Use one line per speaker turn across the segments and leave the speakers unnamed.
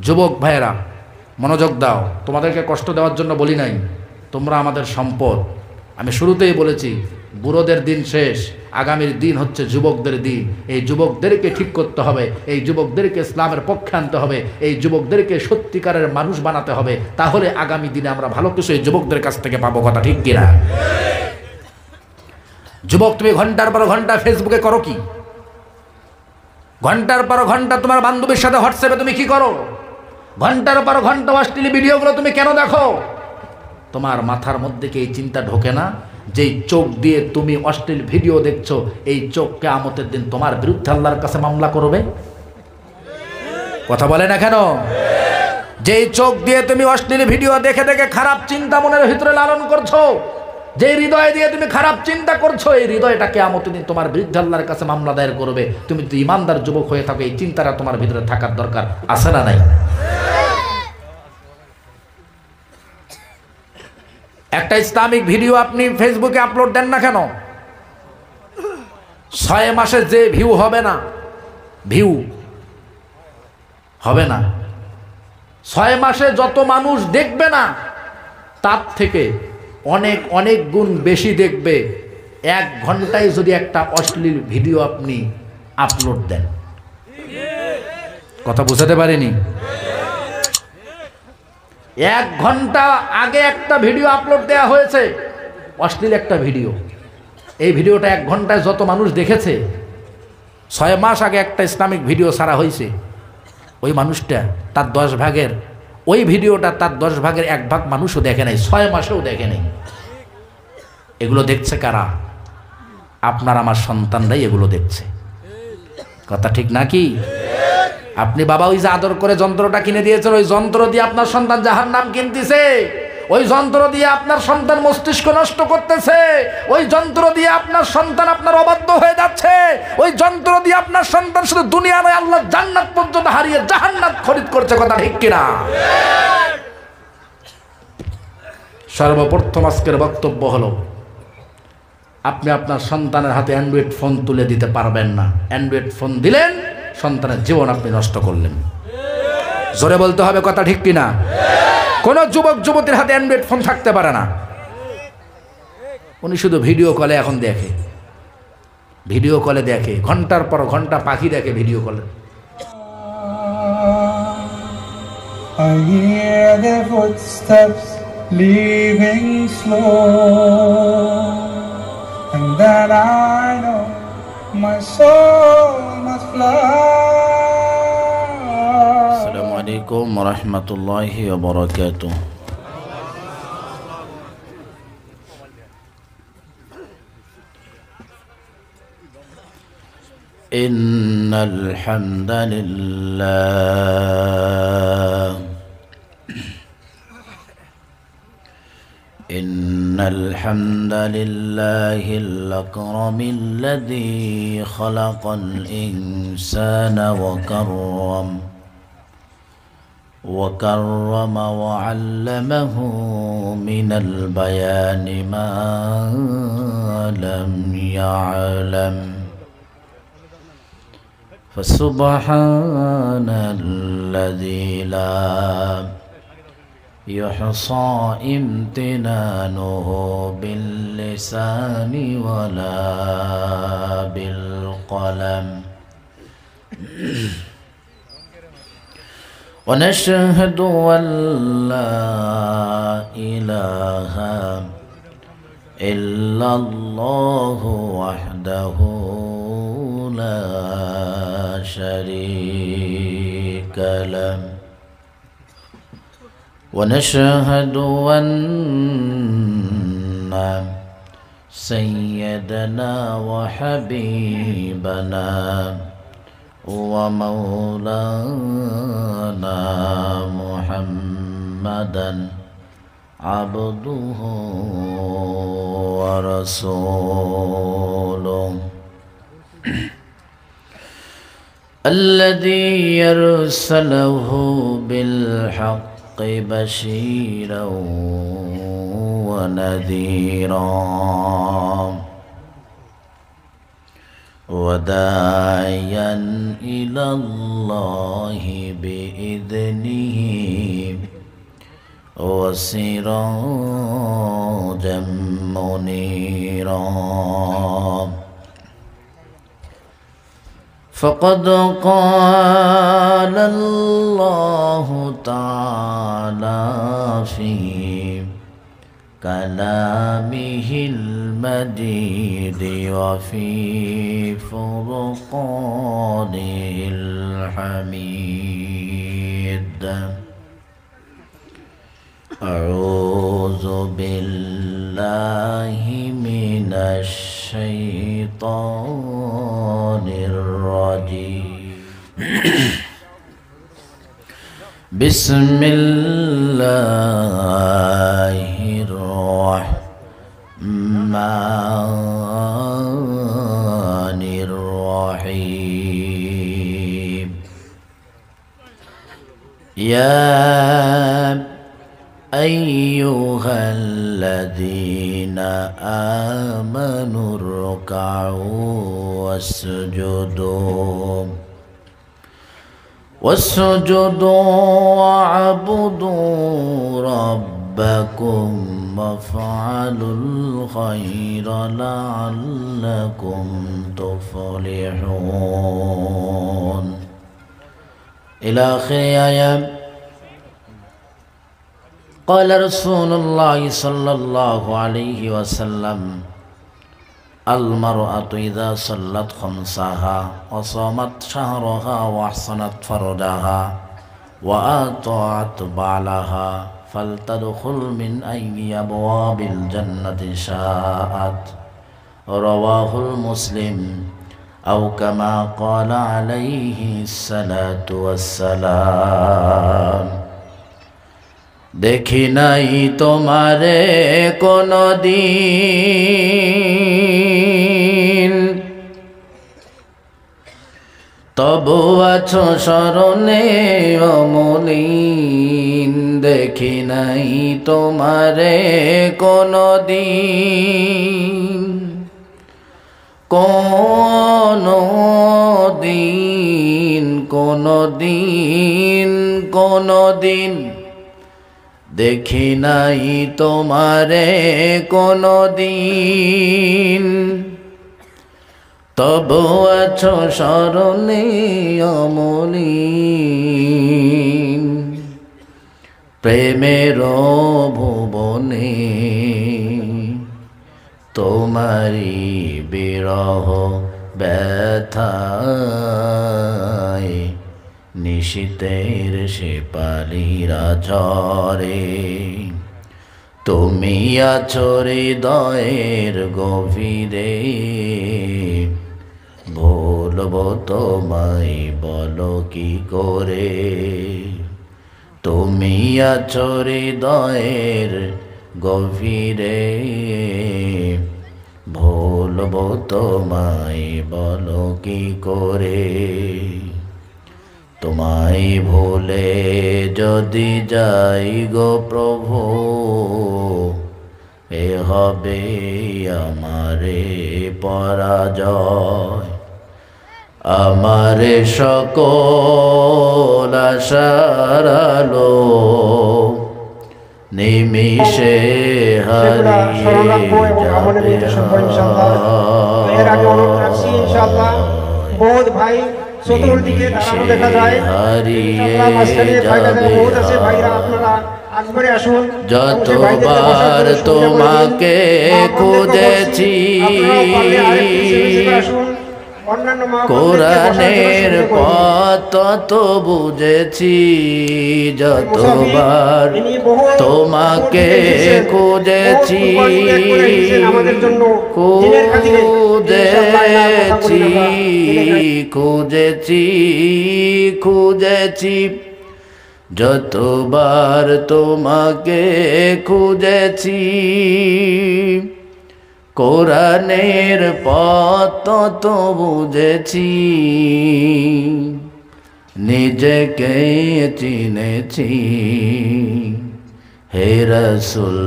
যুবক ভাইয়েরা মনোযোগ দাও, তোমাদেরকে কষ্ট দেওয়ার জন্য বলি নাই, তোমরা আমাদের সম্পদ। আমি শুরুতেই বলেছি বুড়োদের দিন শেষ, আগামীর দিন হচ্ছে যুবকদের দিন। এই যুবকদেরকে ঠিক করতে হবে, এই যুবকদেরকে ইসলামের পক্ষে আনতে হবে, এই যুবকদেরকে সত্যিকারের মানুষ বানাতে হবে, তাহলে আগামী দিনে আমরা ভালো কিছু এই যুবকদের কাছ থেকে পাবো। কথা ঠিক কিনা? যুবক, তুমি ঘন্টার পর ঘন্টা ফেসবুকে করো কি? ঘন্টার পর ঘন্টা তোমার বান্ধবীর সাথে হোয়াটসঅ্যাপে তুমি কি করো? ঘন্টার পর ঘন্টা অশ্লীল ভিডিওগুলো তুমি কেন দেখো? তোমার মাথার মধ্যে কি এই চিন্তা ঢোকে না যেই চোখ দিয়ে তুমি অশ্লীল ভিডিও দেখছো, এই চোখ কিয়ামতের দিন তোমার বিরুদ্ধে আল্লাহর কাছে মামলা করবে? কথা বলে না কেন? যেই চোখ দিয়ে তুমি অশ্লীল ভিডিও দেখে দেখে খারাপ চিন্তা মনের ভিতরে লালন করছো, যে হৃদয় দিয়ে তুমি খারাপ চিন্তা করছো, এই হৃদয়টা কিয়ামতের দিন তোমার বিরুদ্ধে আল্লাহর কাছে মামলা দায়ের করবে। তুমি যদি ইমানদার যুবক হয়ে থাকো, এই চিন্তাটা তোমার ভিতরে থাকার দরকার আছে না নাই? একটা ইসলামিক ভিডিও আপনি ফেসবুকে আপলোড দেন না কেন? 6 মাসে যে ভিউ হবে না, 6 মাসে যত মানুষ দেখবে না, তার থেকে অনেক অনেক গুণ বেশি দেখবে 1 ঘন্টায় যদি একটা অশ্লীল ভিডিও আপনি আপলোড দেন। কথা বুঝাতে পারিনি? 1 ঘন্টা আগে একটা ভিডিও আপলোড দেওয়া হয়েছে, অশ্লীল একটা ভিডিও। এই ভিডিওটা 1 ঘন্টায় যত মানুষ দেখেছে, 6 মাস আগে একটা ইসলামিক ভিডিও ছাড়া হয়েছে, ওই মানুষটা তার 10 ভাগের, ওই ভিডিওটা তার 10 ভাগের 1 ভাগ মানুষও দেখে নাই, 6 মাসেও দেখে নাই। এগুলো দেখছে কারা? আপনার আমার সন্তানরাই এগুলো দেখছে। কথা ঠিক নাকি? আপনি বাবা ওই যে আদর করে যন্ত্রটা কিনে দিয়েছেন, ওই যন্ত্র দিয়ে আপনার সন্তান জাহান্নাম কিনতেছে, ওই যন্ত্র দিয়ে আপনার সন্তান মস্তিষ্ক নষ্ট করতেছে, ওই যন্ত্র দিয়ে আপনার সন্তান আপনার অবাধ্য হয়ে যাচ্ছে, ওই যন্ত্র দিয়ে আপনার সন্তান শুধু দুনিয়া নয় আল্লাহ জান্নাত পর্যন্ত হারিয়ে জাহান্নাম খরিদ করছে। কথা ঠিক কিনা? সর্বপ্রথম আজকের বক্তব্য হলো, আপনি আপনার সন্তানের হাতে অ্যান্ড্রয়েড ফোন তুলে দিতে পারবেন না। অ্যান্ড্রয়েড ফোন দিলেন, সন্তানের জীবন আপনি নষ্ট করলেন। জোরে বলতে হবে, কথা ঠিক কিনা? কোন যুবক যুবতীর হাতে অ্যান্ড্রয়েড ফোন থাকতে পারে না। উনি শুধু ভিডিও কলে এখন দেখে, ভিডিও কলে দেখে, ঘন্টার পর ঘন্টা পাখি দেখে ভিডিও কলে।
I hear their footsteps leaving slow, and then I know my soul must fly.
Assalamu alaikum wa rahmatullahi wa barakatuh. إن الحمد لله إن الحمد لله الأكرم الذي خلق الإنسان وكرم وعلمه من البيان ما لم يعلم فسبحان الذي لا يحصى امتنانه باللسان ولا بالقلم ونشهد أن لا إله إلا الله وحده لا شريك له ونشهد أن سيدنا وحبيبنا ومولانا محمدا عبده ورسوله الذي يرسله بالحق بشيرا ونذيرا
وداعيا إلى الله بإذنه وسراجا منيرا فقد قال الله تعالى في كلامه المجيد وفي فرقانه الحميد أعوذ بالله من الشيطان الرجيم بسم الله الرحمن الرحيم يا أيها الذين آمنوا اركعوا واسجدوا واعبدوا ربكم وافعلوا الخير لعلكم تفلحون إلى آخر آية. قال رسول الله صلى الله عليه وسلم المرأة إذا صلت خمسها وصامت شهرها وأحصنت فرجها وأطاعت بعلها فلتدخل من أي أبواب الجنة شاءت رواه المسلم أو كما قال عليه الصلاة والسلام দেখি নাই তোমারে কোনদিন তবু আছো স্মরণে অমলিন দেখি নাই তোমারে কোনদিন কোনদিন দেখি নাই তোমারে কোনদিন তবু আছো স্মরণে অমলিন প্রেমের ভুবনে তোমারি বিরহ ব্যথায় নিশীতের শেপালিরা ঝরে তুমি আছো হৃদয়ের গভীরে ভুলবো তোমায় বলো কি করে তুমি আছো হৃদয়ের গভীরে ভুলবো তোমায় বলো কি করে তোমায় ভুলে যদি যাই গো প্রভু এ হবে আমারে পরাজয় আমারে সকল আশার আলো নিমিষে হারিয়ে যাবে
বহুত ভাই চতুর্দিকে দাঁড়ানো দেখা যায় হারিয়ে যাবে
যতবার তোমাকে খুঁজেছি কোরআনের পথ তো বুঝেছি যতবার তোমাকে খুঁজেছি খুঁজেছি যতবার তোমাকে খুঁজেছি কোরআনের পথ তো বুঝেছি নিজেকে চিনেছি হে রাসূল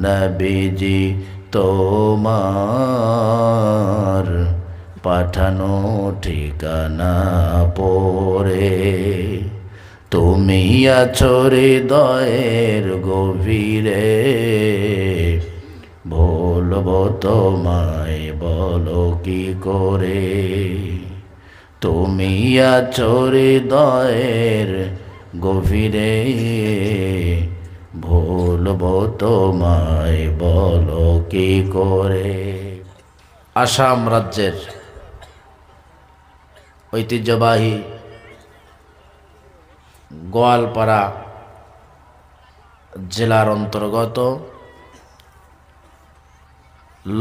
নবীজি তোমার পাঠানো ঠিকানা পড়ে তুমি আছো হৃদয়ের গভীরে, বলবো তোমায় বলো কি করে, তুমি আছো হৃদয়ের গভীরে, ভুলবো তোমায় বলো কি করে। আসাম রাজ্যের ঐতিহ্যবাহী গোয়ালপাড়া জেলার অন্তর্গত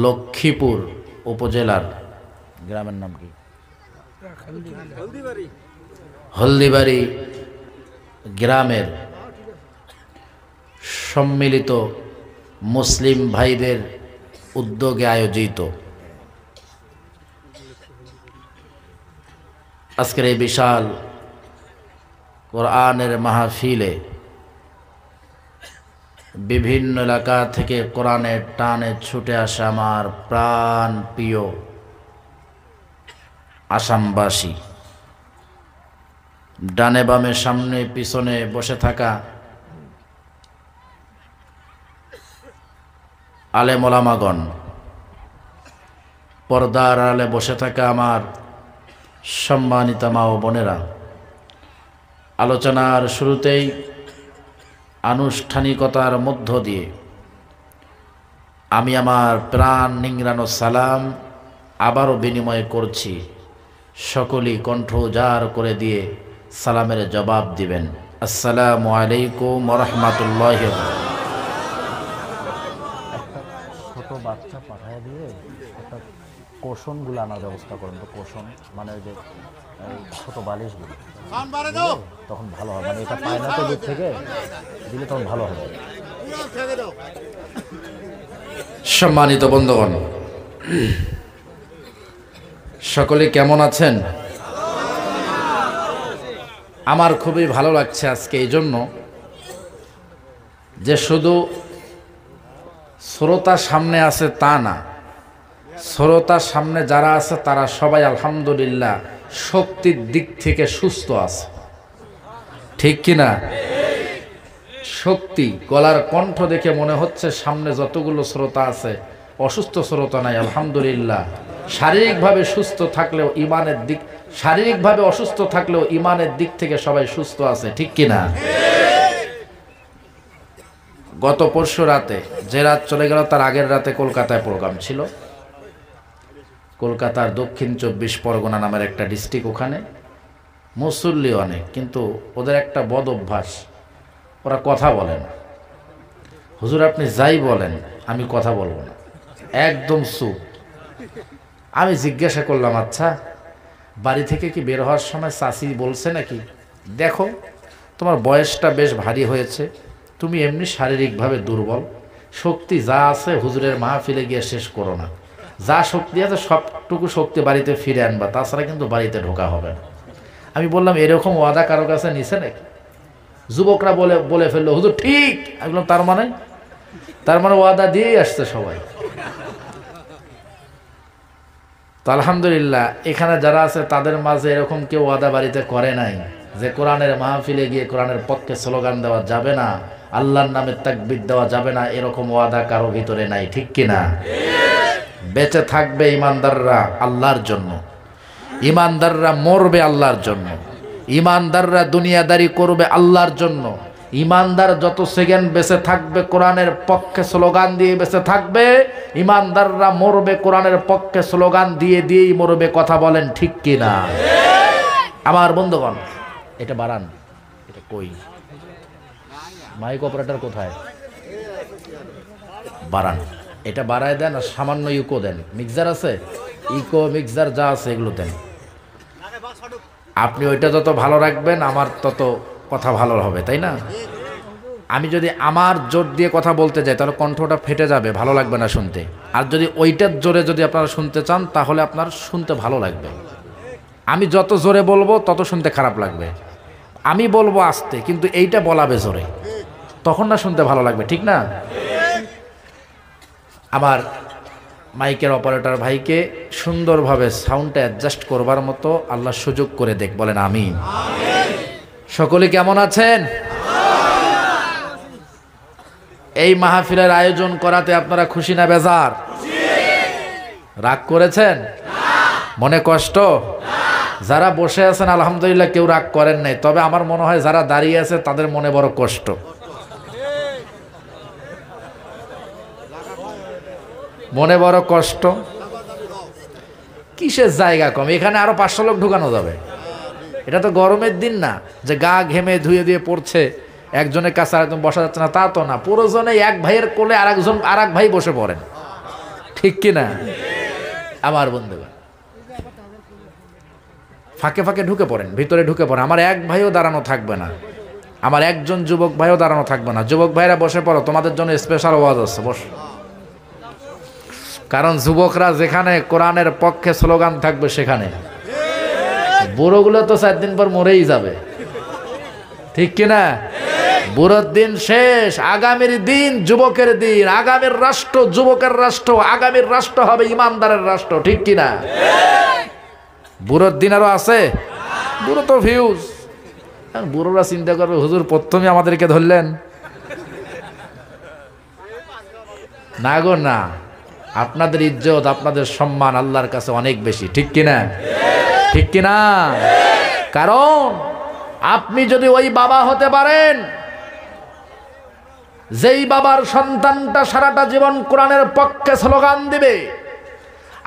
লক্ষ্মীপুর উপজেলার গ্রামের নাম কি? হলদিবাড়ি গ্রামের সম্মিলিত মুসলিম ভাইদের উদ্যোগে আয়োজিত আজকের এই বিশাল কোরআনের মাহফিলে বিভিন্ন এলাকা থেকে কোরআনের টানে ছুটে আসা আমার প্রাণ প্রিয় আসামবাসী, ডানে বামে সামনে পিছনে বসে থাকা আলেম ওলামাগণ, পর্দার আড়ালে বসে থাকা আমার সম্মানিত মা ও বোনেরা, আলোচনার শুরুতেই আনুষ্ঠানিকতার মধ্য দিয়ে আমি আমার প্রাণ নিংড়ানো সালাম আবারও বিনিময় করছি। সকলেই কণ্ঠ উজাড় করে দিয়ে সালামের জবাব দিবেন, আসসালামু আলাইকুম ওয়া রাহমাতুল্লাহি ওয়া বারাকাতুহু। ছোট বাচ্চা পাঠায় দিয়ে একটা কোশনগুলো আনার ব্যবস্থা করেন তো, কোশন মানে ওই যে ছোট বালিশগুলো, তখন ভালো হবে, মানে এটা পায় না তো দূর থেকে দিলে তখন ভালো হবে। সম্মানিত বন্ধুগণ, সকলে কেমন আছেন? আমার খুবই ভালো লাগছে আজকে এই জন্য যে শুধু শ্রোতা সামনে আছে তা না, শ্রোতার সামনে যারা আছে তারা সবাই আলহামদুলিল্লাহ শক্তির দিক থেকে সুস্থ আছে, ঠিক কিনা? শক্তি, গলার কণ্ঠ দেখে মনে হচ্ছে সামনে যতগুলো শ্রোতা আছে অসুস্থ শ্রোতা নাই, আলহামদুলিল্লাহ। শারীরিকভাবে সুস্থ থাকলেও ইমানের দিক, শারীরিকভাবে অসুস্থ থাকলেও ইমানের দিক থেকে সবাই সুস্থ আছে, ঠিক কিনা? গত পরশু রাতে যে রাত চলে গেল তার আগের রাতে কলকাতায় প্রোগ্রাম ছিল। কলকাতার দক্ষিণ 24 পরগনা নামের একটা ডিস্ট্রিক্ট, ওখানে মুসল্লি অনেক, কিন্তু ওদের একটা বদ অভ্যাস, ওরা কথা বলে না। হুজুর আপনি যাই বলেন আমি কথা বলবো না, একদম চুপ। আমি জিজ্ঞাসা করলাম, আচ্ছা বাড়ি থেকে কি বের হওয়ার সময় চাচি বলছে নাকি, দেখো তোমার বয়সটা বেশ ভারী হয়েছে, তুমি এমনি শারীরিকভাবে দুর্বল, শক্তি যা আছে হুজুরের মাহফিলে গিয়ে শেষ করো না, যা শক্তি আছে সবটুকু শক্তি বাড়িতে ফিরে আনবা, তাছাড়া কিন্তু বাড়িতে ঢোকা হবে না। আমি বললাম এরকম ওয়াদা কারো কাছে নিছে নাকি? যুবকরা বলে ফেললো হুজুর ঠিক। আমি বললাম তার মানে ওয়াদা দিয়েই আসছে সবাই। তো আলহামদুলিল্লাহ এখানে যারা আছে তাদের মাঝে এরকম কেউ ওয়াদা বাড়িতে করে নাই যে কোরআনের মাহফিলে গিয়ে কোরআনের পক্ষে স্লোগান দেওয়া যাবে না, আল্লাহর নামে তাকবীর দেওয়া যাবে না, এরকম ওয়াদা কারো ভিতরে নাই, ঠিক কিনা? বেঁচে থাকবে ইমানদাররা আল্লাহর জন্য, ইমানদাররা মরবে আল্লাহর জন্য, ইমানদাররা দুনিয়াদারি করবে আল্লাহর জন্য। ইমানদার যত সেকেন্ড বেঁচে থাকবে কোরআনের পক্ষে স্লোগান দিয়ে বেঁচে থাকবে, ইমানদাররা মরবে কোরআনের পক্ষে স্লোগান দিয়ে দিয়েই মরবে, কথা বলেন ঠিক কিনা? আমার বন্ধুগণ এটা বাড়ান, এটা কই মাইক অপারেটর কোথায়? বাড়ান, এটা বাড়ায় দেন আর সামান্য ইকো দেন। মিক্সার আছে, ইকো মিক্সার যা আছে এগুলো দেন। আপনি ওইটা যত ভালো রাখবেন আমার তত কথা ভালো হবে, তাই না? আমি যদি আমার জোর দিয়ে কথা বলতে যাই তাহলে কণ্ঠটা ফেটে যাবে, ভালো লাগবে না শুনতে। আর যদি ওইটার জোরে যদি আপনারা শুনতে চান তাহলে আপনার শুনতে ভালো লাগবে। আমি যত জোরে বলবো তত শুনতে খারাপ লাগবে। আমি বলবো আস্তে, কিন্তু এইটা বলাবে জোরে, তখন না শুনতে ভালো লাগবে, ঠিক না? আমার মাইকের অপারেটর ভাইকে সুন্দরভাবে সাউন্ডটা অ্যাডজাস্ট করবার মতো আল্লাহ সুযোগ করে দেখ, বলেন আমিন। সকলে কেমন আছেন? এই মাহফিলের আয়োজন করাতে আপনারা খুশি না বেজার? রাগ করেছেন? মনে কষ্ট? যারা বসে আছেন আলহামদুলিল্লাহ কেউ রাগ করেন নাই, তবে আমার মনে হয় যারা দাঁড়িয়ে আছে তাদের মনে বড় কষ্ট। মনে বড় কষ্ট। কিসের জায়গা কম? এখানে আরো 500 লোক ঢুকানো যাবে। এটা তো গরমের দিন না যে গা ঘেমে ধুয়ে দিয়ে পড়ছে, একজনের কাছে আরেকজন বসা যাচ্ছে না, তা তো না। পুরোজনে এক ভাইয়ের কোলে আর এক ভাই বসে পড়েন, ঠিক কিনা? আমার বন্ধুগণ ফাঁকে ফাঁকে ঢুকে পড়েন, ভিতরে ঢুকে পড়েন। আমার এক ভাইও দাঁড়ানো থাকবে না, আমার একজন যুবক ভাইও দাঁড়ানো থাকবে না। যুবক ভাইরা বসে পড়ো, তোমাদের জন্য স্পেশাল ওয়াজ আছে, বস। কারণ যুবকরা যেখানে কোরআনের পক্ষে স্লোগান থাকবে সেখানে, বুড়োগুলো তো 4 দিন পর মরেই যাবে, ঠিক কিনা? বুড়োর দিন শেষ, আগামীর দিন যুবকের দিন, আগামীর রাষ্ট্র যুবকের রাষ্ট্র, আগামীর রাষ্ট্র হবে ইমানদারের রাষ্ট্র, ঠিক কিনা? বুড়োর দিন আরো আছে? বুড়ো তো ভিউজ। বুড়োরা চিন্তা করবে হুজুর প্রথমে আমাদেরকে ধরলেন না গো না। আপনাদের ইজ্জত, আপনাদের সম্মান আল্লাহর কাছে অনেক বেশি, ঠিক কিনা? ঠিক কিনা? কারণ আপনি যদি ওই বাবা হতে পারেন যেই বাবার সন্তানটা সারাটা জীবন কোরআনের পক্ষে স্লোগান দিবে,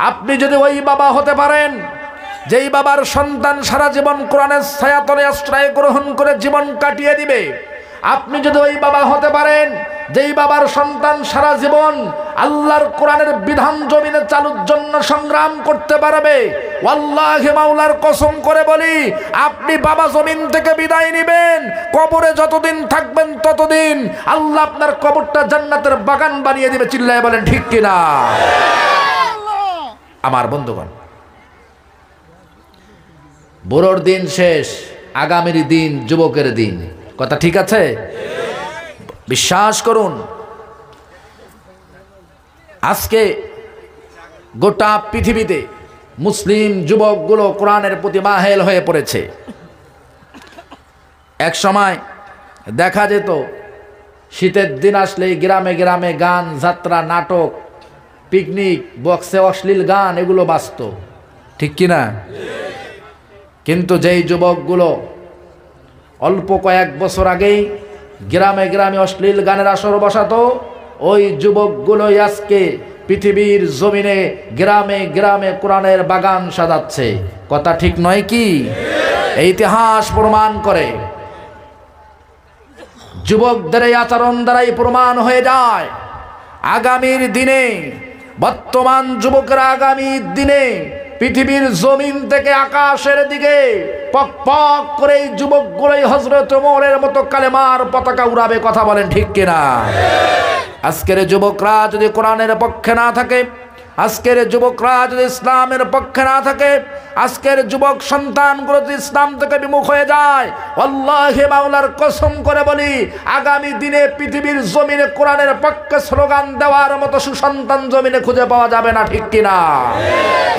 আপনি যদি ওই বাবা হতে পারেন যেই বাবার সন্তান সারা জীবন কোরআনের ছায়াতলে আশ্রয় গ্রহণ করে জীবন কাটিয়ে দিবে, আপনি যদি ওই বাবা হতে পারেন যেই বাবার সন্তান সারা জীবন আল্লাহর কোরআনের বিধান জমিনে চালুর জন্য সংগ্রাম করতে পারবে, ওয়াল্লাহি মাওলার কসম করে বলি, আপনি বাবা জমিন থেকে বিদায় নেবেন, কবরে যতদিন থাকবেন ততদিন আল্লাহ আপনার কবরটা জান্নাতের বাগান বানিয়ে দিবে। চিল্লায় বলেন ঠিক কিনা? আমার বন্ধুগণ, বুড়োর দিন শেষ, আগামীর দিন যুবকের দিন। কথা ঠিক আছে? বিশ্বাস করুন, আজকে গোটা পৃথিবীতে মুসলিম যুবকগুলো কোরআনের প্রতি মাহেল হয়ে পড়েছে। এক সময় দেখা যেত শীতের দিন আসলেই গ্রামে গ্রামে গান, যাত্রা, নাটক, পিকনিক, বক্সে অশ্লীল গান এগুলো বাজত, ঠিক কিনা? কিন্তু যেই যুবকগুলো অল্প কয়েক বছর আগেই গ্রামে গ্রামে অশ্লীল গানের আসর বসাতো, ওই যুবকগুলোই আজকে পৃথিবীর জমিনে গ্রামে গ্রামে কোরআনের বাগান সাজাচ্ছে। কথা ঠিক নয় কি? এই ইতিহাস প্রমাণ করে। যুবকদের এই আচরণ দ্বারাই প্রমাণ হয়ে যায় আগামীর দিনে, বর্তমান যুবকরা আগামীর দিনে পৃথিবীর জমিন থেকে আকাশের দিকে পক পক করে এই যুবকগুলোই হযরত ওমরের মতো কালেমার পতাকা উড়াবে। কথা বলেন ঠিক কিনা? আজকের যুবকরা যদি কোরআনের পক্ষে না থাকে, আজকের যুবকরা যদি ইসলামের পক্ষে না থাকে, আজকের যুবক সন্তানগুলো যদি ইসলাম থেকে বিমুখ হয়ে যায়, আল্লাহে মাওলার কসম করে বলি, আগামী দিনে পৃথিবীর জমিনে কোরআনের পক্ষে স্লোগান দেওয়ার মতো সুসন্তান জমিনে খুঁজে পাওয়া যাবে না, ঠিক কিনা?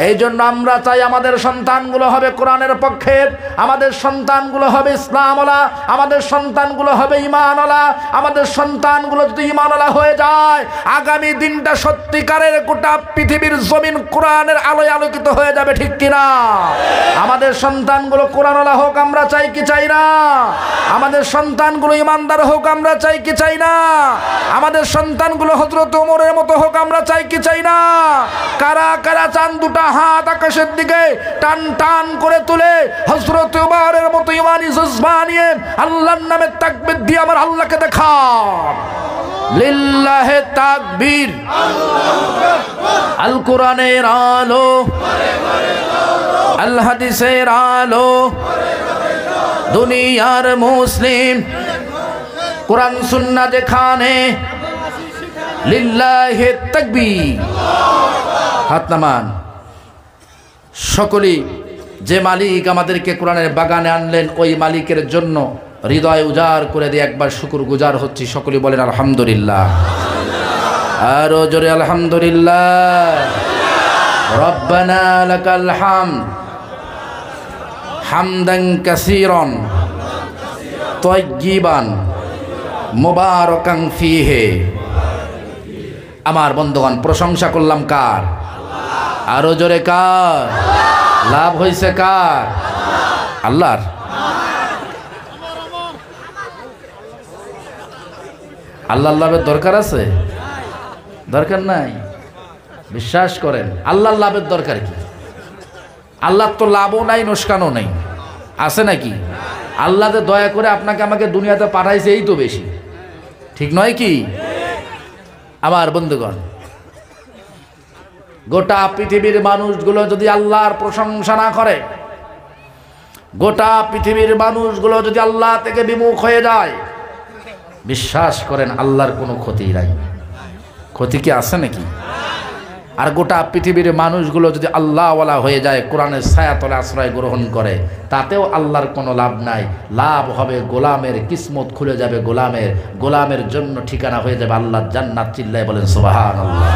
এই জন্য আমরা চাই আমাদের সন্তানগুলো হবে কোরআনের পক্ষের, আমাদের সন্তানগুলো হবে ইসলামওয়ালা, আমাদের সন্তানগুলো হবে ঈমানওয়ালা। আমাদের সন্তানগুলো যদি ঈমানওয়ালা হয়ে যায়, আগামী দিনটা সত্যিকারের গোটা পৃথিবীর জমিন কোরআনের আলোয় আলোকিত হয়ে যাবে, ঠিক কিনা? আমাদের সন্তানগুলো কোরআনওয়ালা হোক, আমরা চাই কি চাই না? আমাদের সন্তানগুলো ঈমানদার হোক, আমরা চাই কি চাই না? আমাদের সন্তানগুলো হযরত ওমরের মতো হোক, আমরা চাই কি চাই না? কারা কারা চান দুটা হাত আকাশের দিকে টান টান করে তুলে হযরত ওমরের মতো ঈমানি জজবা নিয়ে আল্লাহর নামে তাকবীর দিয়ে আমার আল্লাহকে দেখান। লিল্লাহে তাকবীর। আল কোরআনের আলো, আল হাদিসের আলো, দুনিয়ার মুসলিম কোরআন সুন্নাহ যেখানে, লিল্লাহে তাকবীর। হাত নামান। সকলেই যে মালিক আমাদেরকে কোরআনের বাগানে আনলেন, ওই মালিকের জন্য হৃদয় উজাড় করে দিয়ে একবার শুকর গুজার হচ্ছি। সকলে বলেন আলহামদুলিল্লাহ, আরো জোরে আলহামদুলিল্লাহ। রব্বানা লাকাল হামদ হামদান কাসীরান তাইয়্যিবান মুবারাকান ফীহি। আমার বন্ধুগণ, প্রশংসা করলাম কার? আরো জোরে কার? লাভ হয়েছে কার? আল্লাহর। আল্লাহর লাভের দরকার আছে? দরকার নাই। বিশ্বাস করেন, আল্লাহর লাভের দরকার কি? আল্লাহর তো লাভও নাই, নোসকানও নাই, আছে নাকি? আল্লাহ তো দয়া করে আপনাকে আমাকে দুনিয়াতে পাঠাইছে, এই তো বেশি, ঠিক নয় কি? আমার বন্ধুগণ, গোটা পৃথিবীর মানুষগুলো যদি আল্লাহর প্রশংসা না করে, গোটা পৃথিবীর মানুষগুলো যদি আল্লাহ থেকে বিমুখ হয়ে যায়, বিশ্বাস করেন আল্লাহর কোনো ক্ষতি নাই। ক্ষতি কি আছে নাকি? আর গোটা পৃথিবীর মানুষগুলো যদি আল্লাহওয়ালা হয়ে যায়, কোরআনের ছায়াতলে আশ্রয় গ্রহণ করে, তাতেও আল্লাহর কোনো লাভ নাই। লাভ হবে গোলামের, কিসমত খুলে যাবে গোলামের, গোলামের জন্য ঠিকানা হয়ে যাবে আল্লাহর জান্নাত। চিল্লায় বলেন সুবহানাল্লাহ।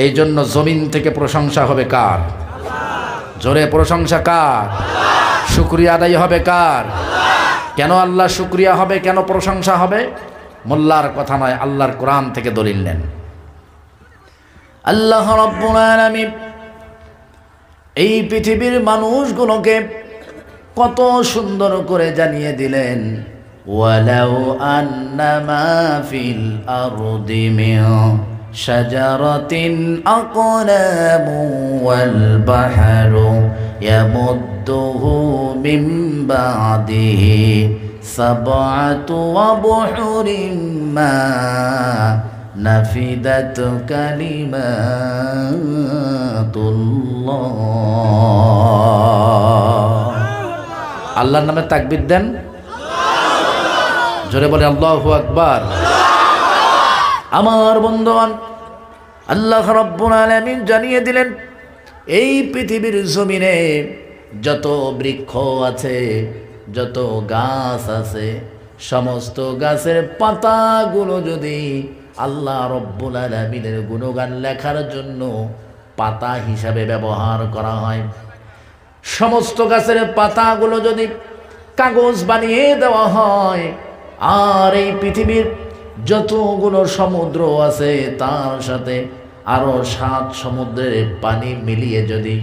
এই জন্য জমিন থেকে প্রশংসা হবে কার? জোরে প্রশংসা কার? শুকরিয়া আদায় হবে কার? কেন আল্লাহ শুকরিয়া হবে, কেন প্রশংসা হবে? মোল্লার কথা নয়, আল্লাহর কোরআন থেকে দলিল নেন। আল্লাহ রাব্বুল আলামিন এই পৃথিবীর মানুষগুলোকে কত সুন্দর করে জানিয়ে দিলেন, ওয়ালাউ আন্নামা ফিল আরদি মিন শাজারাতিন আকলামু ওয়াল বাহরু ইয়ামুদ্দুহু মিন বাদিহি সাবআতু আবহুরিন মা নাফিদাত কালিমাতুল্লাহ। আল্লাহর নামে তাকবীর দেন, জোরে বলে আল্লাহু আকবার। আমার বন্ধুগণ, আল্লাহ রাব্বুল আলামিন জানিয়ে দিলেন এই পৃথিবীর জমিনে যত বৃক্ষ আছে, যত গাছ আছে, সমস্ত গাছের পাতাগুলো যদি আল্লাহ রব্বুল আলামিনের গুণগান লেখার জন্য পাতা হিসাবে ব্যবহার করা হয়, সমস্ত গাছের পাতাগুলো যদি কাগজ বানিয়ে দেওয়া হয়, আর এই পৃথিবীর যতগুলো সমুদ্র আছে তার সাথে আরো 7 সমুদ্রের পানি মিলিয়ে যদি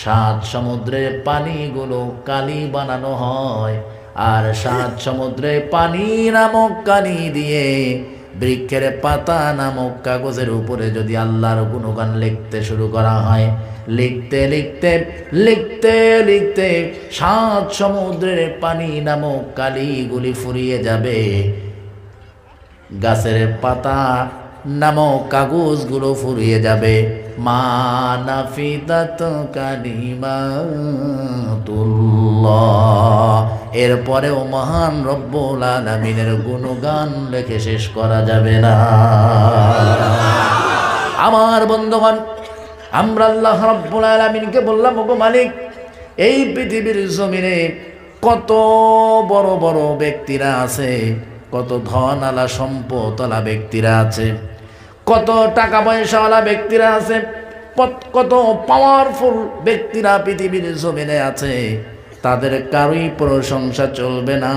7 সমুদ্রের পানিগুলো কালি বানানো হয়, আর 7 সমুদ্রের পানি নামক কালি দিয়ে বৃক্ষের পাতা নামক কাগজের উপরে যদি আল্লাহর গুণগান লিখতে শুরু করা হয়, লিখতে লিখতে লিখতে লিখতে 7 সমুদ্রের পানি নামক কালিগুলি ফুরিয়ে যাবে, গাছের পাতা নামক কাগজগুলো ফুরিয়ে যাবে। মা নাফিদাত কালিমাতুল্লাহ। এরপরেও মহান রব্বুল আলামিনের গুণগান লিখে শেষ করা যাবে না। আমার বন্ধুগণ, আমরা আল্লাহ রব্বুল আলামিনকে বললাম, ওগো মালিক, এই পৃথিবীর জমিনে কত বড় বড় ব্যক্তিরা আছে, কত ধনওয়ালা সম্পদওয়ালা ব্যক্তিরা আছে, কত টাকা পয়সাওয়ালা ব্যক্তিরা আছে, কত পাওয়ারফুল ব্যক্তিরা পৃথিবীর জমিনে আছে, তাদের কারোই প্রশংসা চলবে না,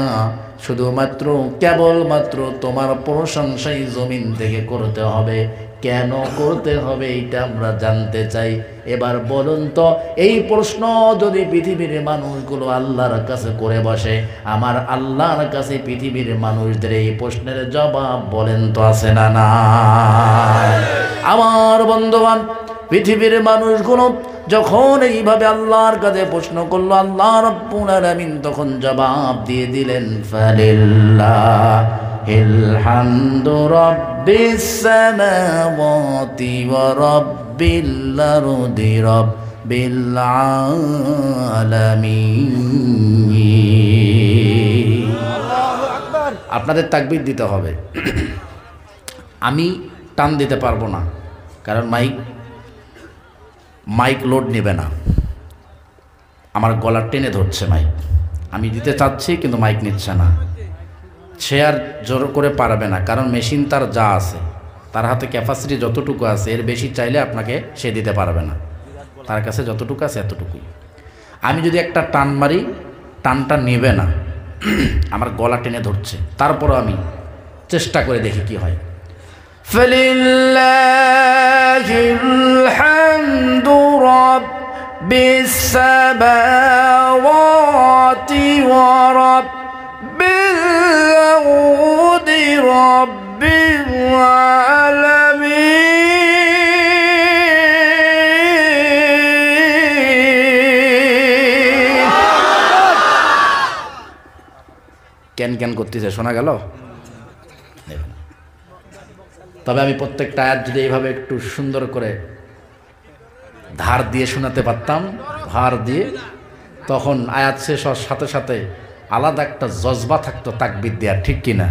শুধুমাত্র কেবলমাত্র তোমার প্রশংসাই জমিন থেকে করতে হবে। কেন করতে হবে এটা আমরা জানতে চাই। এবার বলুন তো, এই প্রশ্ন যদি পৃথিবীর মানুষগুলো আল্লাহর কাছে করে বসে, আমার আল্লাহর কাছে পৃথিবীর মানুষদের এই প্রশ্নের জবাব বলেন তো আছে না? না। আমার বন্ধুগণ, পৃথিবীর মানুষগুলো যখন এইভাবে আল্লাহর কাছে প্রশ্ন করলো, আল্লাহ রাব্বুল আলামিন তখন জবাব দিয়ে দিলেন, ফালিল্লাহিল হামদু রাব্বিস সামাওয়াতি ওয়া রাব্বিল আরদি রাব্বিল আলামিন। আপনাদের তাকবীর দিতে হবে। আমি টান দিতে পারবো না, কারণ মাইক লোড নেবে না, আমার গলা টেনে ধরছে মাইক। আমি দিতে চাচ্ছি কিন্তু মাইক নিচ্ছে না। সে আর জোর করে পারবে না, কারণ মেশিন তার যা আছে তার হাতে ক্যাপাসিটি যতটুকু আছে এর বেশি চাইলে আপনাকে সে দিতে পারবে না, তার কাছে যতটুকু আছে এতটুকুই। আমি যদি একটা টান মারি, টানটা নেবে না, আমার গলা টেনে ধরছে, তারপরও আমি চেষ্টা করে দেখি কি হয়। ফালিল্লাহিল হামদু রাব্বিস সামাওয়াতি ওয়া রাব্বিল আরদি রাব্বিল আলামিন। ক্যান ক্যান করতেছে, শোনা গেল? তবে আমি প্রত্যেকটা আয়াত যদি এইভাবে একটু সুন্দর করে ধার দিয়ে শোনাতে পারতাম, ধার দিয়ে, তখন আয়াত শেষ হওয়ার সাথে সাথে আলাদা একটা জজবা থাকতো তাকবীর দেওয়ার, ঠিক কিনা?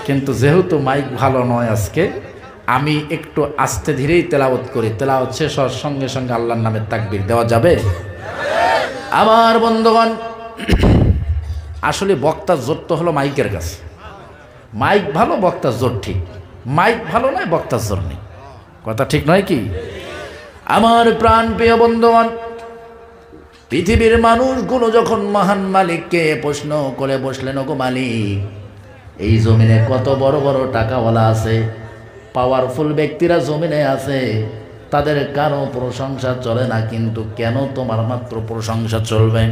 কিন্তু যেহেতু মাইক ভালো নয় আজকে, আমি একটু আস্তে ধীরেই তেলাওয়াত করি, তেলাওয়াত শেষ হওয়ার সঙ্গে সঙ্গে আল্লাহর নামে তাকবীর দেওয়া যাবে? আমার বন্ধুগণ, আসলে বক্তার জোর তো হলো মাইকের কাছে। মাইক ভালো, বক্তার জোর ঠিক। মাইক ভালো নয়, বক্তার জোর নেই। কথা ঠিক নয় কি? আমার প্রাণ প্রিয় বন্ধুগণ, পৃথিবীর মানুষগুলো যখন মহান মালিককে প্রশ্ন করে বসলেন, ওগো মালিক, এই জমিনে কত বড় বড় টাকাওয়ালা আছে, পাওয়ারফুল ব্যক্তিরা জমিনে আছে, তাদের কারো প্রশংসা চলে না, কিন্তু কেন তোমার মাত্র প্রশংসা চলবে?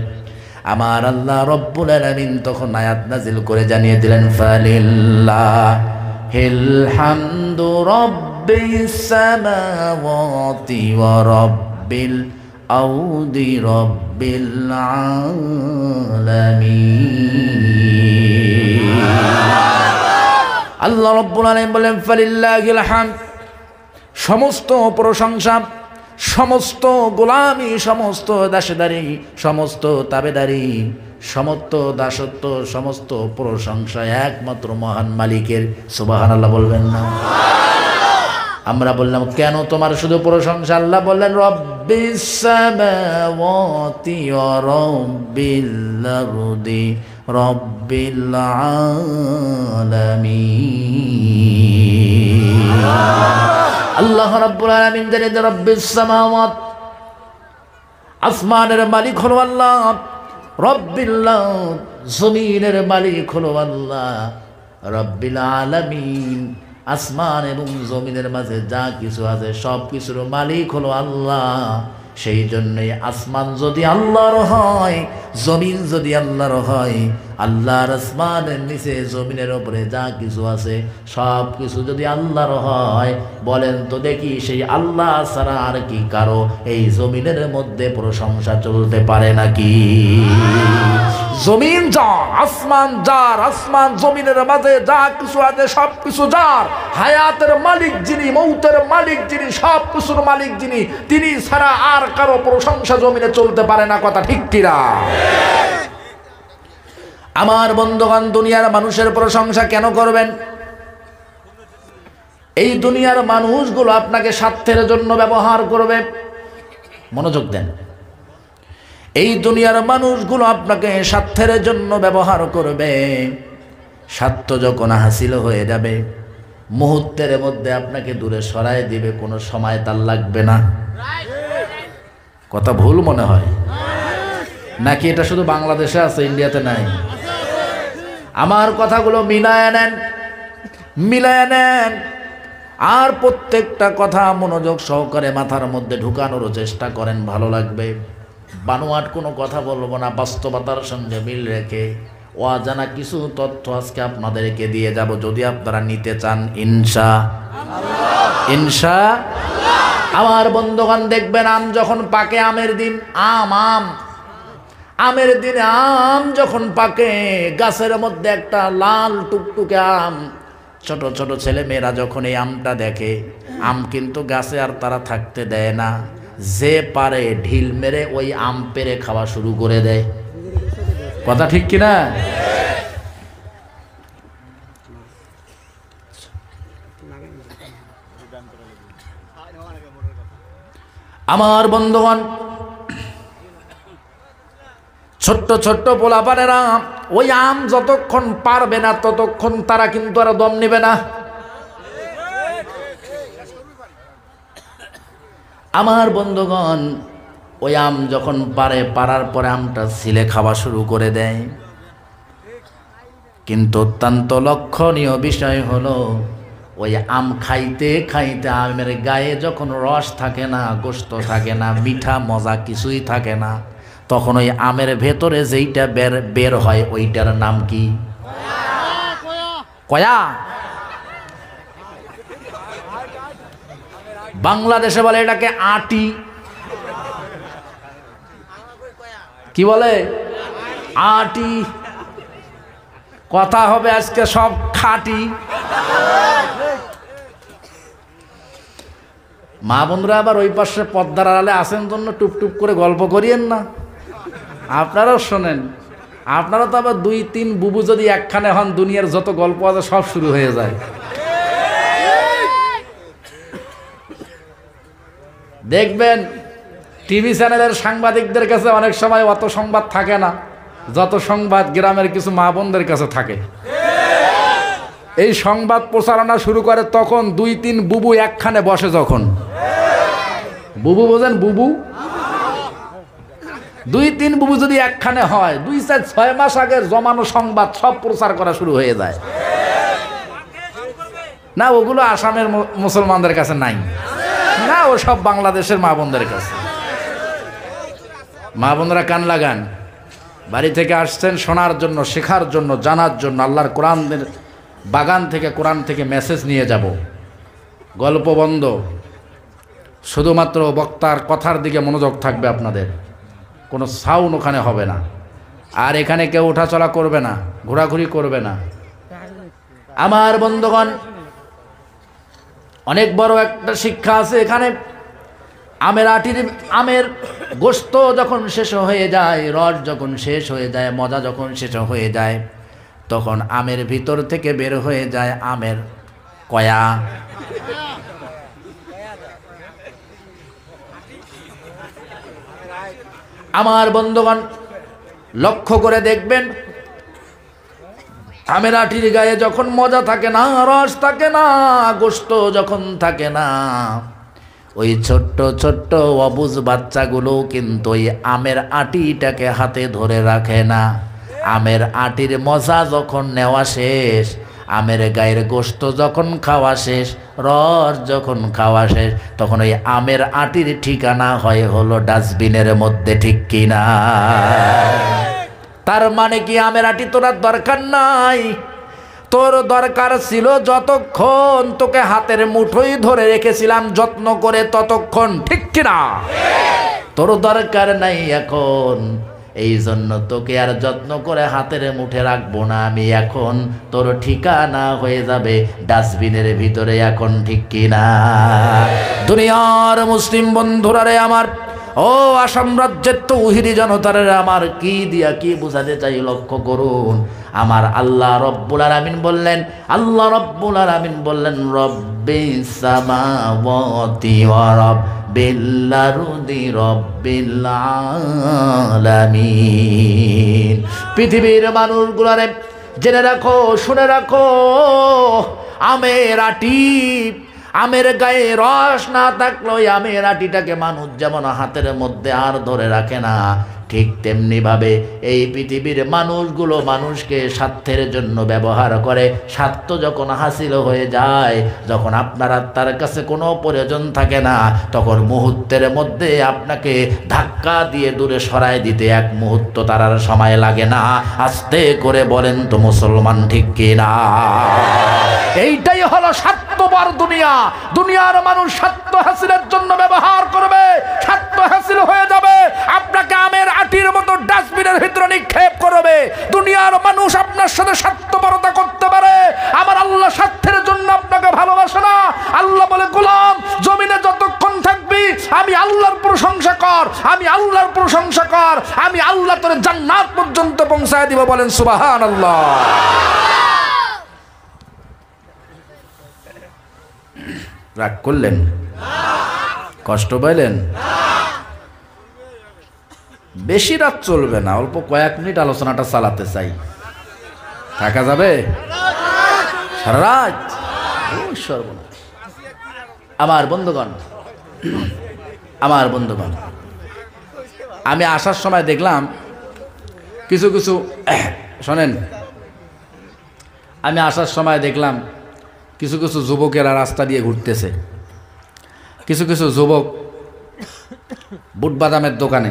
আমার আল্লাহ রব্বুল আলামিন তখন আয়াত নাজিল করে জানিয়ে দিলেন, ফালিল্লাহিল হামদু রাব্বিস সামাওয়াতি ওয়া রাব্বিল আরদি রাব্বিল আলামিন। আল্লাহ রব্বুল আলামিন বলেন, ফালিল্লাহিল হামদ, সমস্ত প্রশংসা, সমস্ত গোলামি, সমস্ত দাসদারি, সমস্ত তাবেদারি, সমস্ত দাসত্ব, সমস্ত প্রশংসা একমাত্র মহান মালিকের। সুবহানাল্লাহ বলবেন না? আমরা বললাম, কেন তোমার শুধু প্রশংসা? আল্লাহ বললেন, রব্বিস সামাওয়াতি ওয়া রাব্বিল আরদি রাব্বিল আলামিন। আল্লাহ রাব্বুল আলামিন জানেন, রব্বিস সামাওয়াত, আসমানের মালিক হলো আল্লাহ, রব্বিল আরদ, জমিনের মালিক হলো আল্লাহ, রব্বিল আলামিন, আসমান এবং জমিনের মাঝে যা কিছু আছে সব কিছুর মালিক হলো আল্লাহ। সেই জন্যই আসমান যদি আল্লাহর হয়, জমিন যদি আল্লাহর হয়, আল্লাহর আসমানের নিচে জমিনের উপরে যা কিছু আছে সব কিছু যদি আল্লাহর হয়, বলেন তো দেখি সেই আল্লাহ ছাড়া আর কি কারো এই জমিনের মধ্যে প্রশংসা চলতে পারে নাকি? জমিন যার, আসমান যার, আসমান জমিনের মাঝে যা কিছু আছে সব কিছু যার, হায়াতের মালিক যিনি, মৌতের মালিক যিনি, সব কিছুর মালিক যিনি, তিনি ছাড়া আর কারো প্রশংসা জমিনে চলতে পারে না। কথা ঠিক কিনা? আমার বন্ধুগণ, দুনিয়ার মানুষের প্রশংসা কেন করবেন? এই দুনিয়ার মানুষগুলো আপনাকে স্বার্থের জন্য ব্যবহার করবে। মনোযোগ দেন, এই দুনিয়ার মানুষগুলো আপনাকে স্বার্থের জন্য ব্যবহার করবে। স্বার্থ যখন হাসিল হয়ে যাবে, মুহূর্তের মধ্যে আপনাকে দূরে সরায় দিবে, কোনো সময় তার লাগবে না। কথা ভুল মনে হয় নাকি? এটা শুধু বাংলাদেশে আছে, ইন্ডিয়াতে নাই? আমার কথাগুলো মিলায় নেন, মিলায় নেন, আর প্রত্যেকটা কথা মনোযোগ সহকারে মাথার মধ্যে ঢুকানোর চেষ্টা করেন, ভালো লাগবে। বানোয়াট কোনো কথা বলবো না, বাস্তবতার সঙ্গে মিল রেখে অজানা কিছু তথ্য আজকে আপনাদেরকে দিয়ে যাব, যদি আপনারা নিতে চান ইনশাআল্লাহ। আমার বন্ধুগণ, দেখবেন আম যখন পাকে, আমের দিন, আমের দিনে আম যখন পাকে, গাছের মধ্যে একটা লাল টুকটুকে আম, ছোট ছোট ছেলে মেয়েরা যখন এই আমটা দেখে, আম কিন্তু গাছে আর তারা থাকতে দেয় না, যে পারে ঢিল মেরে ওই আম পেরে খাওয়া শুরু করে দেয়। কথা ঠিক কিনা? আমার বন্ধুগণ, ছোট্ট ছোট্ট পোলাপানেরা ওই আম যতক্ষণ পারবে না ততক্ষণ তারা কিন্তু আর দম নেবে না। আমার বন্ধুগণ, ওই আম যখন পারার পরে আমটা ছিলে খাওয়া শুরু করে দেয়। কিন্তু অত্যন্ত লক্ষণীয় বিষয় হলো, ওই আম খাইতে খাইতে আমের গায়ে যখন রস থাকে না, গোশত থাকে না, মিঠা মজা কিছুই থাকে না, তখন ওই আমের ভেতরে যেইটা বের হয় ওইটার নাম কি? কয়া। বাংলাদেশে বলে এটাকে আটি। কি বলে? আটি। কথা হবে আজকে সব খাঁটি। মা বন্ধুরা আবার ওই পাশে পদ্মার আড়ালে আসেন জন্য টুপটুপ করে গল্প করিয়েন না, আপনারাও শোনেন। আপনারা তো আবার 2-3 বুবু যদি একখানে হন, দুনিয়ার যত গল্প আছে সব শুরু হয়ে যায়। দেখবেন টিভি চ্যানেলের সাংবাদিকদের কাছে অনেক সময় অত সংবাদ থাকে না, যত সংবাদ গ্রামের কিছু মা বোনদের কাছে থাকে। এই সংবাদ প্রচারণা শুরু করে তখন 2-3 বুবু একখানে বসে। যখন বুবু বোঝেন, বুবু 2-3 বুবু যদি একখানে হয়, 2-4-6 মাস আগের জমানো সংবাদ সব প্রচার করা শুরু হয়ে যায়। না, ওগুলো আসামের মুসলমানদের কাছে নাই, না, ও সব বাংলাদেশের মা বোনদের কাছে। মা বোনরা কান লাগান, বাড়ি থেকে আসছেন শোনার জন্য, শেখার জন্য, জানার জন্য। আল্লাহর কোরআনের বাগান থেকে, কোরআন থেকে মেসেজ নিয়ে যাব। গল্প বন্ধ, শুধুমাত্র বক্তার কথার দিকে মনোযোগ থাকবে আপনাদের। কোনো সাউন্ড ওখানে হবে না, আর এখানে কেউ ওঠাচলা করবে না, ঘোরাঘুরি করবে না। আমার বন্ধুগণ, অনেক বড় একটা শিক্ষা আছে এখানে। আমের গোশত যখন শেষ হয়ে যায়, রস যখন শেষ হয়ে যায়, মজা যখন শেষ হয়ে যায়, তখন আমের ভিতর থেকে বের হয়ে যায় আমের কয়া। আমার বন্ধুগণ, লক্ষ্য করে দেখবেন, আমের আটির গায়ে যখন মজা থাকে না, রস থাকে না, গোশত যখন থাকে না, ওই ছোট্ট ছোট্ট অবুঝ বাচ্চাগুলো কিন্তু ওই আমের আটিটাকে হাতে ধরে রাখে না। আমের আটির মজা যখন নেওয়া শেষ, আমের গায়ের গোশত যখন খাওয়া শেষ, রস যখন খাওয়া শেষ, তখন ওই আমের আটির ঠিকানা হলো ডাস্টবিনের মধ্যে, ঠিক কিনা? তার মানে কি আমের আটি তোর দরকার নাই? তোর দরকার ছিল যতক্ষণ তোকে হাতের মুঠোয় ধরে রেখেছিলাম যত্ন করে, ততক্ষণ, ঠিক কিনা? তোর দরকার নাই এখন, এই জন্য তোকে আর যত্ন করে হাতের মুঠে রাখবো না আমি। এখন তোর ঠিকানা হয়ে যাবে ডাস্টবিনের ভিতরে এখন, ঠিক কিনা? দুনিয়ার মুসলিম বন্ধুরা রে আমার, ও আসাম রাজ্যের তৌহিদি জনতারে আমার, কি দিয়া কি বোঝাতে চাই লক্ষ্য করুন। আমার আল্লাহ রব্বুল আলামিন বললেন, আল্লাহ রব্বুল আলামিন বললেন, রব্বিস সামাওয়াতি ওয়া রব্বিল আরদি রব্বিল আলামিন। পৃথিবীর মানুষগুলারে জেনে রাখো, শুনে রাখো, আমের আটি, আমের গায়ে রস না থাকলো আমের আটিটাকে মানুষ যেমন হাতের মধ্যে আর ধরে রাখে না, ঠিক তেমনি ভাবে এই পৃথিবীর মানুষগুলো মানুষকে স্বার্থের জন্য ব্যবহার করে। স্বার্থ যখন হাসিল হয়ে যায়, যখন আপনার তার কাছে কোনো প্রয়োজন থাকে না, তখন মুহূর্তের মধ্যে আপনাকে ধাক্কা দিয়ে দূরে সরায় দিতে 1 মুহূর্ত তার আর সময় লাগে না। আস্তে করে বলেন তো মুসলমান, ঠিক কিনা? এইটাই হলো স্বার্থপর দুনিয়া। দুনিয়ার মানুষ স্বার্থ হাসিলের জন্য ব্যবহার করবে, স্বার্থ হাসিল হয়ে যাবে, আপনাকে আমের আটির মতো ডাস্টবিনের ভিতরে নিক্ষেপ করবে। দুনিয়ার মানুষ আপনার সাথে স্বার্থপরতা করতে পারে, আমার আল্লাহ স্বার্থের জন্য আপনাকে ভালোবাসে না। আল্লাহ বলে, গোলাম জমিনে যতক্ষণ থাকবি আমি আল্লাহর প্রশংসা কর, আমি আল্লাহর প্রশংসা কর, আমি আল্লাহ তোর জান্নাত পর্যন্ত পৌঁছায় দিব। বলেন সুবহানাল্লাহ। রাগ করলেন? কষ্ট পাইলেন? বেশি রাত চলবে না, অল্প কয়েক মিনিট আলোচনাটা চালাতে চাই। থাকা যাবে সারা রাত? আমার বন্ধুগণ,
আমার বন্ধুগণ, আমি আসার সময় দেখলাম কিছু কিছু শোনেন, আমি আসার সময় দেখলাম কিছু কিছু যুবকেরা রাস্তা দিয়ে ঘুরতেছে। কিছু কিছু যুবক বুটবাদামের দোকানে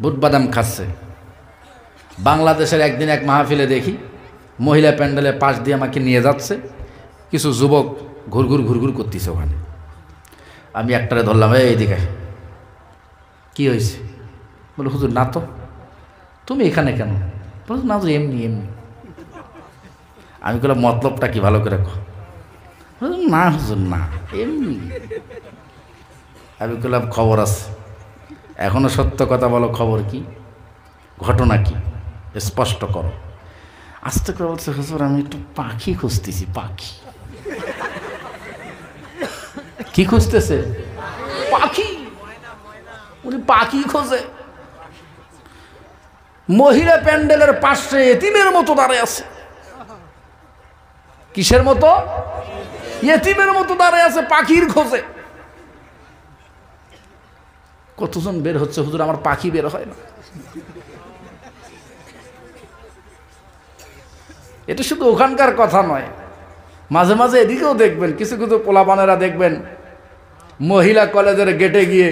বুটবাদাম খাচ্ছে। বাংলাদেশের একদিন এক মাহফিলে দেখি মহিলা প্যান্ডেলের পাশ দিয়ে আমাকে নিয়ে যাচ্ছে, কিছু যুবক ঘুরঘুর ঘুরঘুর করতেছে ওখানে। আমি একটারে ধরলাম, এইদিকে কি হয়েছে? বলে হুজুর না তো, তুমি এখানে কেন? বল না তো এমনি এমনি। আমি বললাম মতলবটা কি ভালো করে কো? না হুজুর না এমনি। আমি বললাম খবর আছে, এখনো সত্য কথা বলো, খবর কি, ঘটনা কি, স্পষ্ট করো। আস্তে করে বলছে হুজুর আমি একটু পাখি খুঁজতেছি। পাখি? কি খুঁজতেছে? পাখি। উনি পাখি খোঁজে। মহিলা প্যান্ডেলের পাশে এতিমের মতো দাঁড়িয়ে আছে। কিসের মতো? এতিমের মতো দাঁড়িয়ে আছে পাখির খোঁজে। কতজন বের হচ্ছে হুজুর, আমার পাখি বের হয় না। এটা শুধু ওখানকার কথা নয়, মাঝে মাঝে এদিকেও দেখবেন কিছু কিছু পোলাপানেরা দেখবেন মহিলা কলেজের গেটে গিয়ে,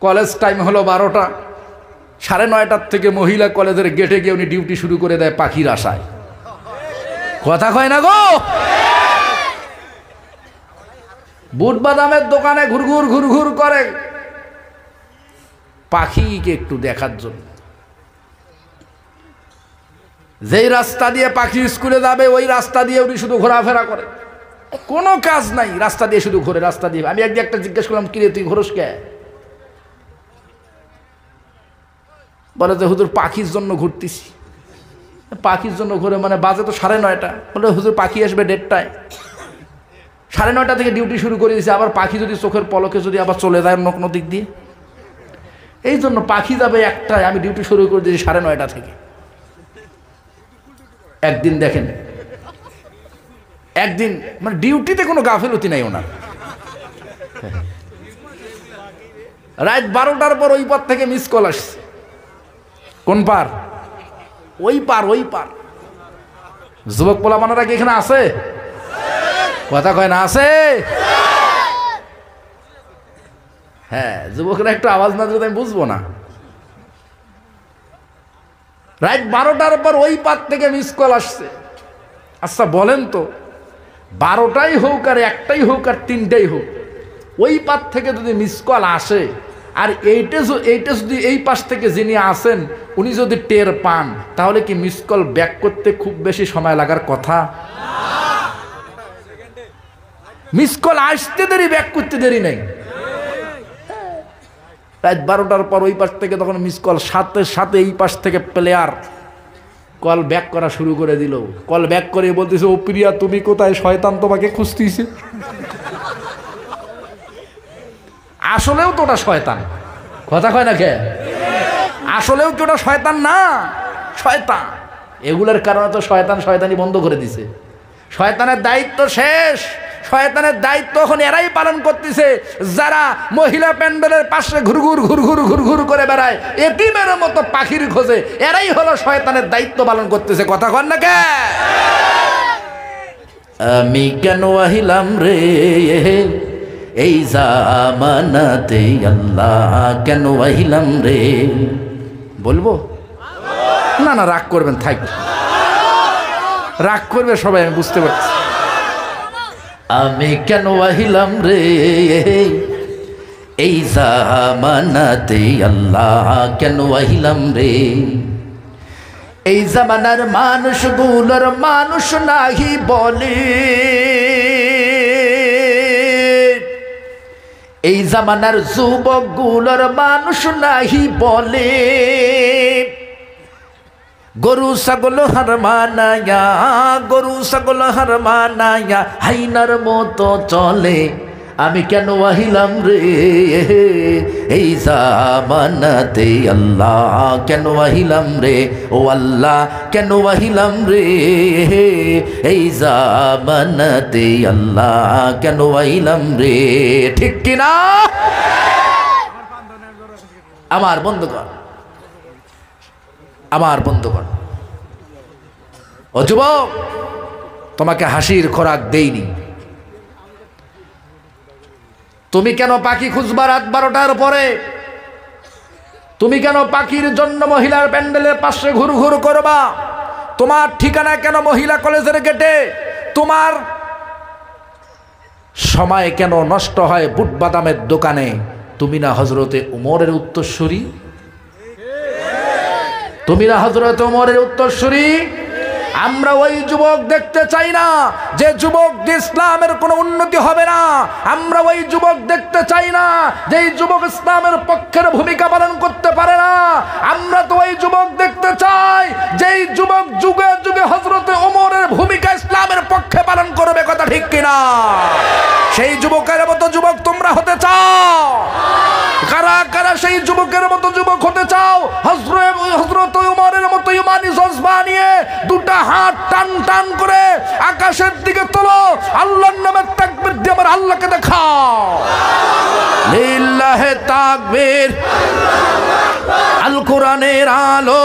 কলেজ টাইম হলো 12টা, 9:30 থেকে মহিলা কলেজের গেটে গিয়ে উনি ডিউটি শুরু করে দেয় পাখির আশায়। কথা কয় না গো? বুট বাদামের দোকানে ঘুরঘুর ঘুরঘুর করে পাখিকে একটু দেখার জন্য। যেই রাস্তা দিয়ে পাখি স্কুলে যাবে ওই রাস্তা দিয়ে উনি শুধু ঘোরাফেরা করে, কোনো কাজ নাই, রাস্তা দিয়ে শুধু ঘোরে, রাস্তা দিয়ে। আমি একদিন একটা জিজ্ঞেস করলাম, কিরে তুই ঘোরস কে? বলে যে হুজুর পাখির জন্য ঘুরতেছি। পাখির জন্য ঘুরে মানে বাজে তো 9:30। বলে হুজুর পাখি আসবে 1:30টায়, 9:30 থেকে ডিউটি শুরু করে দিয়েছে। আবার পাখি যদি চোখের পলকে যদি আবার চলে যায় অন্য কোনো দিক দিয়ে, এই জন্য পাখি যাবে 1টায়, আমি ডিউটি শুরু করে দিয়েছি 9:30 থেকে। একদিন দেখেন, একদিন মানে ডিউটিতে কোনো গাফিলতি নাই ওনার। রাত 12টার পর ওই পার থেকে মিস কল আসছে। কোন পার? ওই পার, ওই পার। যুবক পোলাপানেরা কি এখানে আছে? কথা কয় না? আছে? হ্যাঁ, যুবকরা একটু আওয়াজ না দিলে আমি বুঝবো না। রাত 12টার পর ওই পার থেকে মিস কল আসছে। আচ্ছা বলেন তো, 12টাই হোক আর 1টাই হোক আর 3টাই হোক, ওই পার থেকে যদি মিস কল আসে আর এইটা যদি এই পাশ থেকে যিনি আসেন উনি যদি টের পান, তাহলে কি মিস কল ব্যাক করতে খুব বেশি সময় লাগার কথা? মিস কল আসতে দেরি, ব্যাক করতে দেরি নেই। রাত 12টার পর ওই পাশ থেকে তখন মিস কল, সাথে সাথে এই পাশ থেকে প্লেয়ার কল ব্যাক করা শুরু করে দিল। কল ব্যাক করে বলতেছে, ও প্রিয়া তুমি কোথায়, শয়তান তোমাকে খুঁজতেছে। আসলেও তো ওটা শয়তান। কথা কয় না কে? আসলেও কি ওটা শয়তান না? শয়তান। এগুলোর কারণে তো শয়তান শয়তানি বন্ধ করে দিছে। শয়তানের দায়িত্ব শেষ। শয়তানের দায়িত্ব এখন এরাই পালন করতেছে যারা মহিলা প্যান্ডেলের পাশে ঘুরঘুর ঘুরঘুর ঘুরঘুর করে বেড়ায় এতিমের মতো পাখির খোঁজে। এরাই হলো শয়তানের দায়িত্ব পালন করতেছে। কথা কন না কে? আমি কেন আহিলাম রে এই জামানাতে, আল্লাহ কেন আহিলাম রে? বলবো না? না রাগ করবেন, থাক, রাগ করবে সবাই, আমি বুঝতে পারছি। আমি কেন আহিলাম রে এই জামানাতে, আল্লাহ কেন আহিলাম রে? এই জামানার মানুষগুলোর মানুষ নাহি বলে, এই জামানার যুবকগুলোর মানুষ নাহি বলে। গরু ছাগল হার মানায়া, গরু ছাগল হার মানায়া হাইনার মতো চলে।
আমি কেন আহিলাম রে এই জামানাতে আল্লাহ কেন আহিলাম রে ও আল্লাহ কেন আহিলাম রে এই জামানাতে আল্লাহ কেন আহিলাম রে ঠিক কিনা আমার বন্ধুগণ আমার বন্ধুগণ ও যুবক তোমাকে হাসির খোরাক দেইনি তুমি কেন পাখি খুঁজবা রাত 12টার পরে তুমি কেন পাখির জন্য মহিলার প্যান্ডেলের পাশে ঘুরঘুর করবা তোমার ঠিকানা কেন মহিলা কলেজের গেটে তোমার সময় কেন নষ্ট হয় বুট বাদামের দোকানে তুমি না হযরতে উমরের উত্তরসূরি তুমি না হযরতে উমরের উত্তরসূরি আমরা ওই যুবক দেখতে চাই না যে যুবক ইসলামের কোনো উন্নতি হবে না আমরা ওই যুবক দেখতে চাই না যে যুবক ইসলামের পক্ষের ভূমিকা পালন করতে পারে না আমরা তো ওই যুবক দেখতে চাই যেই যুবক যুগে যুগে হযরতে ওমরের ভূমিকা ইসলামের পক্ষে পালন করবে কথা ঠিক কিনা সেই যুবকের মতো যুবক তোমরা হতে চাও কারা কারা সেই যুবকের মতো যুবক হতে চাও হযরত ওমরের মতো ইমানি জজবা নিয়ে দুটা হাত টান টান করে আকাশের দিকে তোলো আল্লাহর নামে তাকবীর দিয়ে আমার আল্লাহকে দেখাও লিল্লাহি তাকবীর আল কোরআনের আলো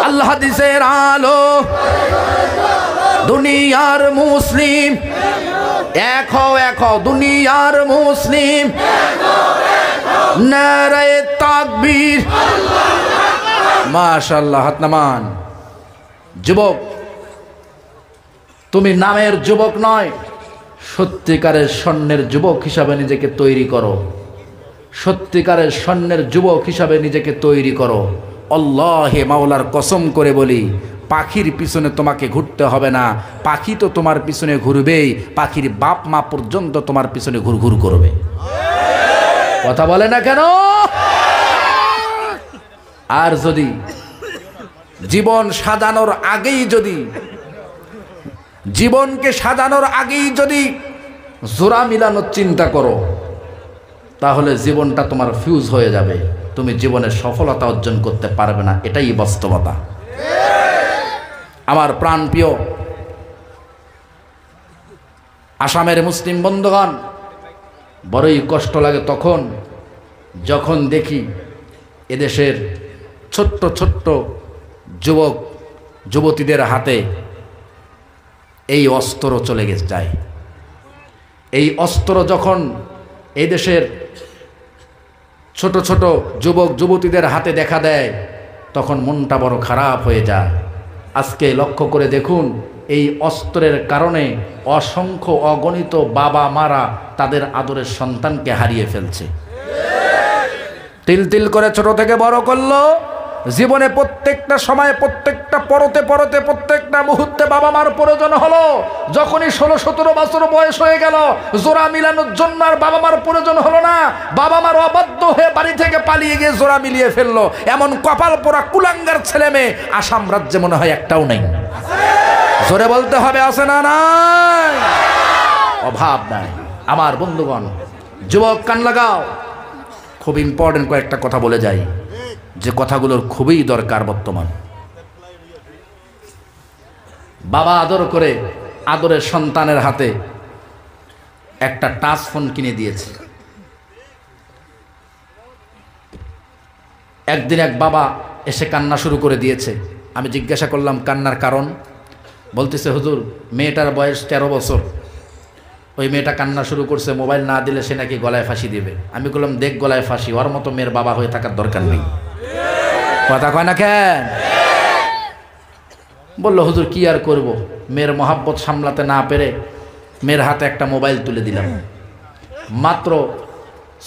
আল্লাহ হাদিসের আলো দুনিয়ার মুসলিম এক হও দুনিয়ার মুসলিম নারায়ে তাকবীর মাশাআল্লাহ হাত নামান যুবক তুমি নামের যুবক নয় সত্যিকারের স্বর্ণের যুবক হিসাবে নিজেকে তৈরি করো সত্যিকারের স্বর্ণের যুবক হিসাবে নিজেকে তৈরি করো আল্লাহে মাওলার কসম করে বলি পাখির পিছনে তোমাকে ঘুরতে হবে না পাখি তো তোমার পিছনে ঘুরবেই পাখির বাপ মা পর্যন্ত তোমার পিছনে ঘুরঘুর করবে কথা বলে না কেন আর যদি জীবন সাজানোর আগেই যদি জীবনকে সাজানোর আগেই যদি জোড়া মিলানোর চিন্তা করো তাহলে জীবনটা তোমার ফিউজ হয়ে যাবে তুমি জীবনের সফলতা অর্জন করতে পারবে না এটাই বাস্তবতা আমার প্রাণপ্রিয় আসামের মুসলিম বন্ধুগণ বড়ই কষ্ট লাগে তখন যখন দেখি এদেশের ছোট্ট ছোট্ট যুবক যুবতীদের হাতে এই অস্ত্র চলে যায় এই অস্ত্র যখন এই দেশের ছোট ছোট যুবক যুবতীদের হাতে দেখা দেয় তখন মনটা বড় খারাপ হয়ে যায় আজকে লক্ষ্য করে দেখুন এই অস্ত্রের কারণে অসংখ্য অগণিত বাবা মারা তাদের আদরের সন্তানকে হারিয়ে ফেলছে তিল তিল করে ছোট থেকে বড় করলো জীবনে প্রত্যেকটা সময় প্রত্যেকটা পরতে পরতে প্রত্যেকটা মুহূর্তে বাবা মার প্রয়োজন হলো যখনই 16-17 বছর বয়স হয়ে গেল জোড়া মিলানোর জন্য আর বাবা মার প্রয়োজন হলো না বাবা মার অবাধ্য হয়ে বাড়ি থেকে পালিয়ে গিয়ে জোড়া মিলিয়ে ফেললো এমন কপাল পোড়া কুলাঙ্গার ছেলে মেয়ে আসাম রাজ্যে মনে হয় একটাও নেই জোরে বলতে হবে আছে না নাই অভাব নাই আমার বন্ধুগণ যুবক কান লাগাও খুব ইম্পর্টেন্ট কয়েকটা কথা বলে যাই যে কথাগুলোর খুবই দরকার বর্তমান বাবা আদর করে আদরের সন্তানের হাতে একটা টাচ ফোন কিনে দিয়েছে একদিন এক বাবা এসে কান্না শুরু করে দিয়েছে আমি জিজ্ঞাসা করলাম কান্নার কারণ বলতেছে হুজুর মেয়েটার বয়স 13 বছর ওই মেয়েটা কান্না শুরু করছে মোবাইল না দিলে সে নাকি গলায় ফাঁসি দেবে আমি বললাম দেখ গলায় ফাঁসি ওর মতো মেয়ের বাবা হয়ে থাকার দরকার নেই কথা কয় না কেন বললো হুজুর কি আর করব মেয়ের মহাব্বত সামলাতে না পেরে মেয়ের হাতে একটা মোবাইল তুলে দিলাম মাত্র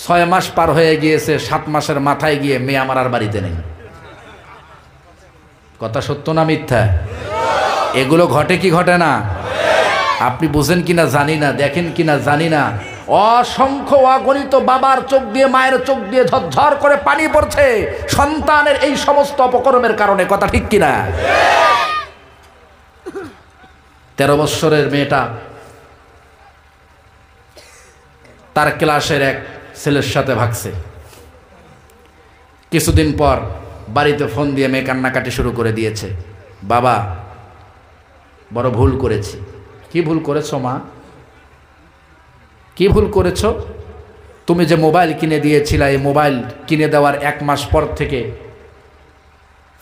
6 মাস পার হয়ে গিয়েছে 7 মাসের মাথায় গিয়ে মেয়ে আমার আর বাড়িতে নেই কথা সত্য না মিথ্যা এগুলো ঘটে কি ঘটে না আপনি বুঝেন কিনা জানি না দেখেন কিনা জানি না অসংখ্য অগণিত বাবার চোখ দিয়ে মায়ের চোখ দিয়ে ঝরঝর করে পানি পড়ছে সন্তানের এই সমস্ত অপকর্মের কারণে কথা ঠিক কিনা 13 বছরের মেয়েটা
তার ক্লাসের এক ছেলের সাথে ভাগছে। কিছুদিন পর বাড়িতে ফোন দিয়ে মেয়ে কান্নাকাটি শুরু করে দিয়েছে, বাবা বড় ভুল করেছি। কি ভুল করেছো মা? কি ভুল করেছো? তুমি যে মোবাইল কিনে দিয়েছিলে, এই মোবাইল কিনে দেওয়ার 1 মাস পর থেকে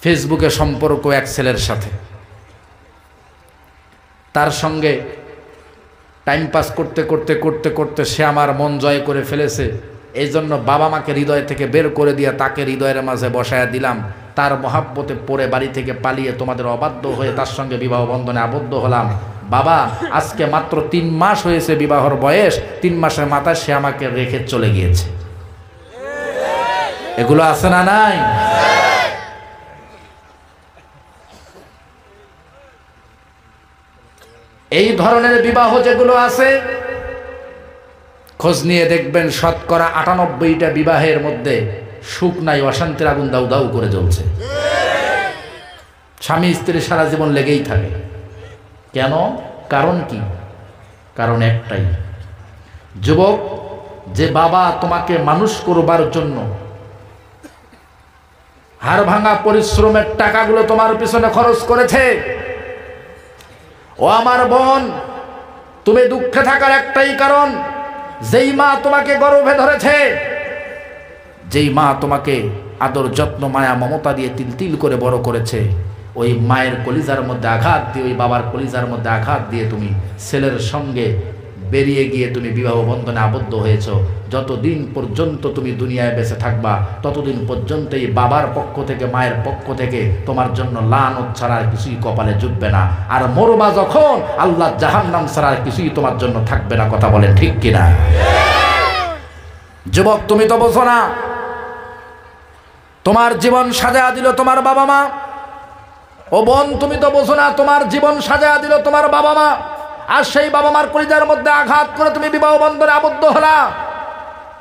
ফেসবুকে সম্পর্ক এক ছেলের সাথে, তার সঙ্গে টাইম পাস করতে করতে করতে করতে সে আমার মন জয় করে ফেলেছে। এই জন্য বাবা মাকে হৃদয় থেকে বের করে দিয়ে তাকে হৃদয়ের মাঝে বসায়া দিলাম। তার মহাব্বতে পড়ে বাড়ি থেকে পালিয়ে তোমাদের অবাধ্য হয়ে তার সঙ্গে বিবাহ বন্ধনে আবদ্ধ হলাম। বাবা আজকে মাত্র 3 মাস হয়েছে বিবাহর বয়স, 3 মাসের মাথায় সে আমাকে রেখে চলে গিয়েছে। এগুলো আছে না নাই? এই ধরনের বিবাহ যেগুলো আছে, খোঁজ নিয়ে দেখবেন শতকরা 98টা বিবাহের মধ্যে সুখ নাই, অশান্তির আগুন দাউ দাউ করে জ্বলছে। স্বামী স্ত্রী সারা জীবন লেগেই থাকে। কেন? কারণ কি? কারণ একটাই, যুবক, যে বাবা তোমাকে মানুষ করবার জন্য হাড় ভাঙা পরিশ্রমের টাকাগুলো তোমার পিছনে খরচ করেছে, ও আমার বোন, তুমি দুঃখে থাকার একটাই কারণ, যেই মা তোমাকে গর্ভে ধরেছে, যেই মা তোমাকে আদর যত্ন মায়া মমতা দিয়ে তিল তিল করে বড় করেছে, ওই মায়ের কলিজার মধ্যে আঘাত দিয়ে, ওই বাবার কলিজার মধ্যে আঘাত দিয়ে তুমি ছেলের সঙ্গে বেরিয়ে গিয়ে তুমি বিবাহ বন্ধনে আবদ্ধ হয়েছ। যতদিন পর্যন্ত তুমি দুনিয়ায় বেঁচে থাকবা ততদিন পর্যন্ত এই বাবার পক্ষ থেকে মায়ের পক্ষ থেকে তোমার জন্য লানত ছাড়া আর কিছুই কপালে জুটবে না। আর মরবা যখন, আল্লাহ জাহান্নাম ছাড়া আর কিছুই তোমার জন্য থাকবে না। কথা বলেন ঠিক কিনা? যুবক, তুমি তো বোঝো না, তোমার জীবন সাজায়া দিল তোমার বাবা মা। ও বোন, তুমি তো বোঝো না, তোমার জীবন সাজায়া দিল তোমার বাবা মা, আর সেই বাবা মার কলিজার মধ্যে আঘাত করে তুমি বিবাহ বন্ধনে আবদ্ধ হলা।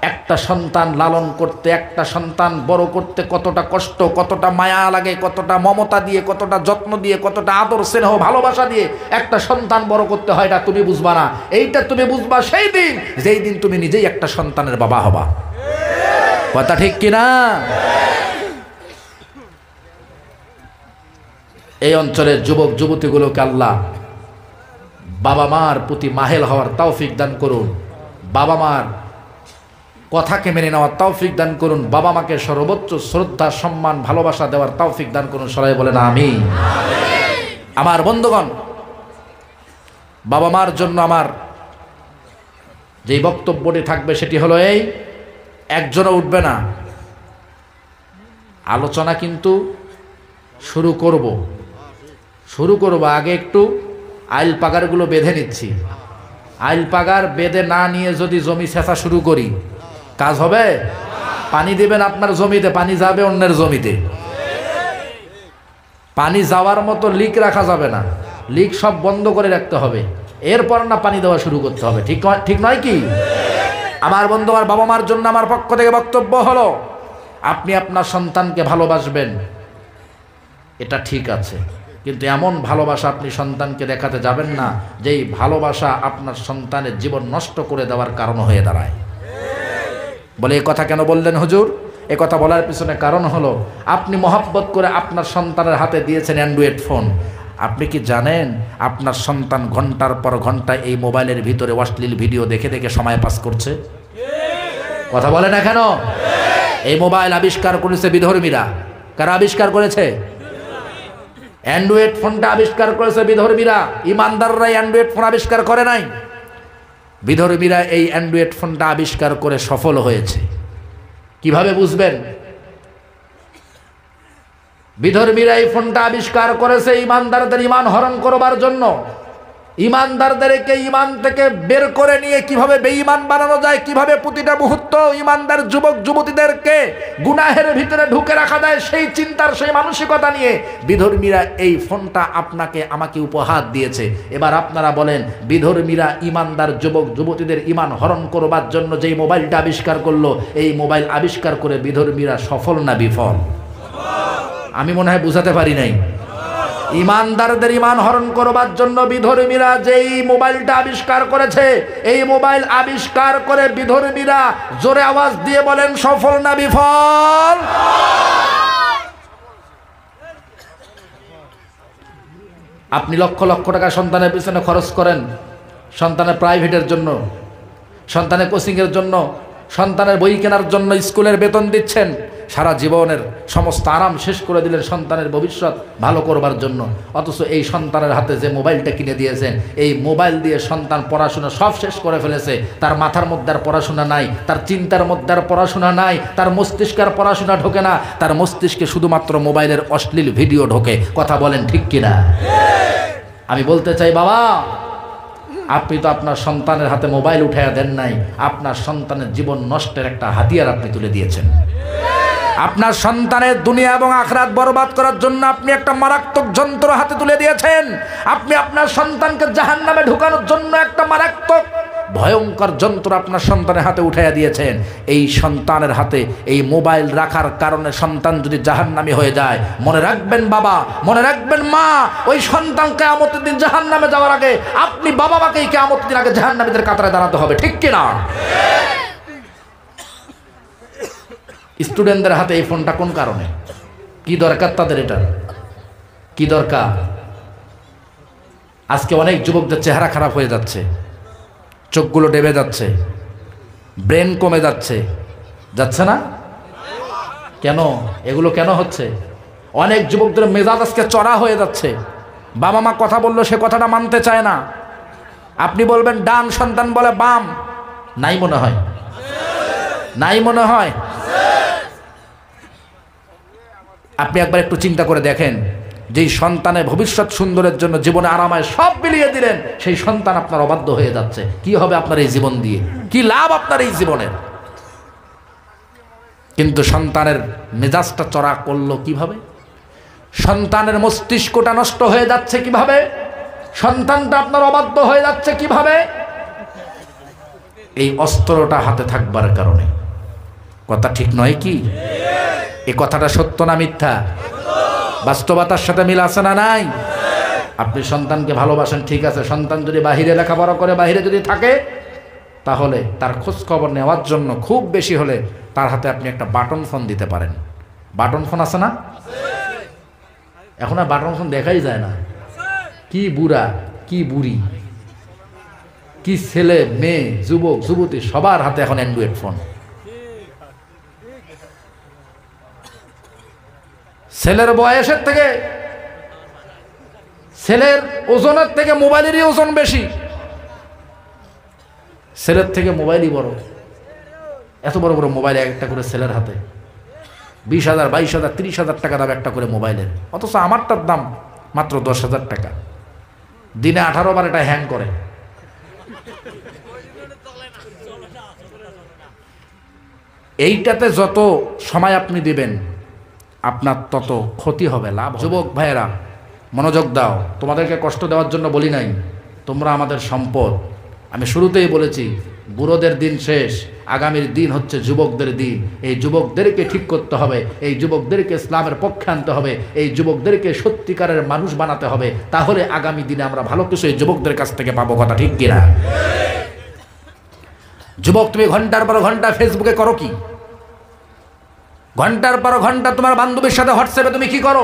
একটা সন্তান লালন করতে, একটা সন্তান বড় করতে কতটা কষ্ট, কতটা মায়া লাগে, কতটা মমতা দিয়ে, কতটা যত্ন দিয়ে, কতটা আদর স্নেহ ভালোবাসা দিয়ে একটা সন্তান বড় করতে হয়, এটা তুমি বুঝবা না। এইটা তুমি বুঝবা সেই দিন, যেই দিন তুমি নিজেই একটা সন্তানের বাবা হবা। কথা ঠিক কিনা? এই অঞ্চলের যুবক যুবতীগুলোকে আল্লাহ বাবা মার প্রতি মাহেল হওয়ার তৌফিক দান করুন, বাবা মার কথাকে মেনে নেওয়ার তৌফিক দান করুন, বাবা মাকে সর্বোচ্চ শ্রদ্ধা সম্মান ভালোবাসা দেওয়ার তৌফিক দান করুন। সবাই বলেন আমিন। আমার বন্ধুগণ, বাবা মার জন্য আমার যেই বক্তব্যটি থাকবে সেটি হলো এই, একজনও উঠবে না, আলোচনা কিন্তু শুরু করব। আগে একটু আইল পাগারগুলো বেঁধে নিচ্ছি। আইল পাগার বেঁধে না নিয়ে যদি জমি ছেঁচা শুরু করি, কাজ হবে? পানি দিবেন আপনার জমিতে, পানি যাবে অন্যের জমিতে। পানি যাওয়ার মতো লিক রাখা যাবে না, লিক সব বন্ধ করে রাখতে হবে, এরপর না পানি দেওয়া শুরু করতে হবে। ঠিক নয় কি? আমার বন্ধু, আমার বাবা মার জন্য আমার পক্ষ থেকে বক্তব্য হলো, আপনি আপনার সন্তানকে ভালোবাসবেন, এটা ঠিক আছে, কিন্তু এমন ভালোবাসা আপনি সন্তানকে দেখাতে যাবেন না যেই ভালোবাসা আপনার সন্তানের জীবন নষ্ট করে দেওয়ার কারণ হয়ে দাঁড়ায়। বলে এ কথা কেন বললেন হুজুর? এ কথা বলার পিছনে কারণ হলো, আপনি মহব্বত করে আপনার সন্তানের হাতে দিয়েছেন অ্যান্ড্রয়েড ফোন। আপনি কি জানেন আপনার সন্তান ঘন্টার পর ঘন্টা এই মোবাইলের ভিতরে অশ্লীল ভিডিও দেখে দেখে সময় পাস করছে? কথা বলে না কেন? এই মোবাইল আবিষ্কার করেছে বিধর্মীরা। কারা আবিষ্কার করেছে? অ্যান্ড্রয়েড ফোনটা আবিষ্কার করেছে বিধর্মীরা। ইমানদাররা অ্যান্ড্রয়েড ফোন আবিষ্কার করে নাই, বিধর্মীরা এই অ্যান্ড্রয়েড ফোনটা আবিষ্কার করে সফল হয়েছে। কিভাবে বুঝবেন? বিধর্মীরা এই ফোনটা আবিষ্কার করেছে ইমানদারদের ইমান হরণ করবার জন্য। ইমানদারদেরকে ইমান থেকে বের করে নিয়ে কিভাবে বেঈমান বানানো যায়, কিভাবে প্রতিটা মুহূর্ত ইমানদার যুবক যুবতীদেরকে গুনাহের ভিতরে ঢুকে রাখা যায়, সেই চিন্তার সেই মানসিকতা নিয়ে বিধর্মীরা এই ফোনটা আপনাকে আমাকে উপহার দিয়েছে। এবার আপনারা বলেন, বিধর্মীরা ইমানদার যুবক যুবতীদের ইমান হরণ করবার জন্য যেই মোবাইলটা আবিষ্কার করলো, এই মোবাইল আবিষ্কার করে বিধর্মীরা সফল না বিফল? আমি মনে হয় বুঝাতে পারি নাই। ইমানদারদের ইমান হরণ করবার জন্য বিধর্মীরা যেই মোবাইলটা আবিষ্কার করেছে, এই মোবাইল আবিষ্কার করে বিধর্মীরা জোরে আওয়াজ দিয়ে বলেন সফল না বিফল? আপনি লক্ষ লক্ষ টাকা সন্তানের পিছনে খরচ করেন, সন্তানের প্রাইভেটের জন্য, সন্তানের কোচিংয়ের জন্য, সন্তানের বই কেনার জন্য স্কুলের বেতন দিচ্ছেন, সারা জীবনের সমস্ত আরাম শেষ করে দিলেন সন্তানের ভবিষ্যৎ ভালো করবার জন্য। অথচ এই সন্তানের হাতে যে মোবাইলটা কিনে দিয়েছেন, এই মোবাইল দিয়ে সন্তান পড়াশোনা সব শেষ করে ফেলেছে। তার মাথার মধ্যে আর পড়াশোনা নাই, তার চিন্তার মধ্যে আর পড়াশোনা নাই, তার মস্তিষ্কে আর পড়াশোনা ঢোকে না, তার মস্তিষ্কে শুধুমাত্র মোবাইলের অশ্লীল ভিডিও ঢোকে। কথা বলেন ঠিক কিনা? আমি বলতে চাই, বাবা আপনি তো আপনার সন্তানের হাতে মোবাইল উঠাইয়া দেন নাই, আপনার সন্তানের জীবন নষ্টের একটা হাতিয়ার আপনি তুলে দিয়েছেন। আপনার সন্তানের দুনিয়া এবং আখিরাত বরবাদ করার জন্য আপনি একটা মারাত্মক যন্ত্র হাতে তুলে দিয়েছেন। আপনি আপনার সন্তানকে জাহান্নামে ঢুকানোর জন্য একটা মারাত্মক ভয়ঙ্কর যন্ত্র আপনার সন্তানের হাতে উঠাইয়া দিয়েছেন। এই সন্তানের হাতে এই মোবাইল রাখার কারণে সন্তান যদি জাহান্নামী হয়ে যায়, মনে রাখবেন বাবা, মনে রাখবেন মা, ওই সন্তান কিয়ামতের দিন জাহান্নামে যাওয়ার আগে আপনি বাবা মাকেই কিয়ামতের দিন আগে জাহান্নামীদের কাতারে দাঁড়াতে হবে। ঠিক কিনা? স্টুডেন্টদের হাতে এই ফোনটা কোন কারণে? কি দরকার তাদের? এটা কি দরকার? আজকে অনেক যুবকদের চেহারা খারাপ হয়ে যাচ্ছে, চোখগুলো ডেবে যাচ্ছে, ব্রেন কমে যাচ্ছে, যাচ্ছে না? কেন? এগুলো কেন হচ্ছে? অনেক যুবকদের মেজাজ আজকে চড়া হয়ে যাচ্ছে। বাবা মা কথা বললো সে কথাটা মানতে চায় না। আপনি বলবেন ডান, সন্তান বলে বাম। নাই মনে হয়? নাই মনে হয়? আপনি একবার একটু চিন্তা করে দেখেন, যেই সন্তানের ভবিষ্যৎ সুন্দরের জন্য জীবনে আরামায় সব বিলিয়ে দিলেন, সেই সন্তান আপনার অবাধ্য হয়ে যাচ্ছে। কি হবে আপনার এই জীবন দিয়ে? কি লাভ আপনার এই জীবনের? কিন্তু সন্তানের মেজাজটা চড়া করলো কিভাবে? সন্তানের মস্তিষ্কটা নষ্ট হয়ে যাচ্ছে কিভাবে? সন্তানটা আপনার অবাধ্য হয়ে যাচ্ছে কিভাবে? এই অস্ত্রটা হাতে থাকবার কারণে। কথা ঠিক নয় কি? এই কথাটা সত্য না মিথ্যা? বাস্তবতার সাথে মিল আছে না নাই? আপনি সন্তানকে ভালোবাসেন, ঠিক আছে, সন্তান যদি বাহিরে লেখাপড়া করে, বাহিরে যদি থাকে, তাহলে তার খোঁজ খবর নেওয়ার জন্য খুব বেশি হলে তার হাতে আপনি একটা বাটন ফোন দিতে পারেন। বাটন ফোন আছে না? এখন আর বাটন ফোন দেখাই যায় না। কি বুড়া, কি বুড়ি, কি ছেলে মেয়ে, যুবক যুবতী, সবার হাতে এখন অ্যান্ড্রয়েড ফোন। ছেলের বয়সের থেকে, ছেলের ওজনের থেকে মোবাইলেরই ওজন বেশি। ছেলের থেকে মোবাইলই বড়। এত বড় বড় মোবাইল একটা করে ছেলের হাতে, 20,000, 22,000, 30,000 টাকা দাম একটা করে মোবাইলের। অথচ আমারটার দাম মাত্র 10,000 টাকা। দিনে 18 বার এটা হ্যাং করে। এইটাতে যত সময় আপনি দিবেন আপনার তত ক্ষতি হবে, লাভ। যুবক ভাইয়েরা মনোযোগ দাও। তোমাদেরকে কষ্ট দেওয়ার জন্য বলি নাই, তোমরা আমাদের সম্পদ। আমি শুরুতেই বলেছি, বুড়োদের দিন শেষ, আগামীর দিন হচ্ছে যুবকদের দিন। এই যুবকদেরকে ঠিক করতে হবে, এই যুবকদেরকে ইসলামের পক্ষে আনতে হবে, এই যুবকদেরকে সত্যিকারের মানুষ বানাতে হবে। তাহলে আগামী দিনে আমরা ভালো কিছু এই যুবকদের কাছ থেকে পাবো। কথা ঠিক কিনা? যুবক, তুমি ঘন্টার পর ঘন্টা ফেসবুকে করো কি? ঘন্টার পর ঘন্টা তোমার বান্ধবীর সাথে হোয়াটসঅ্যাপে তুমি কি করো?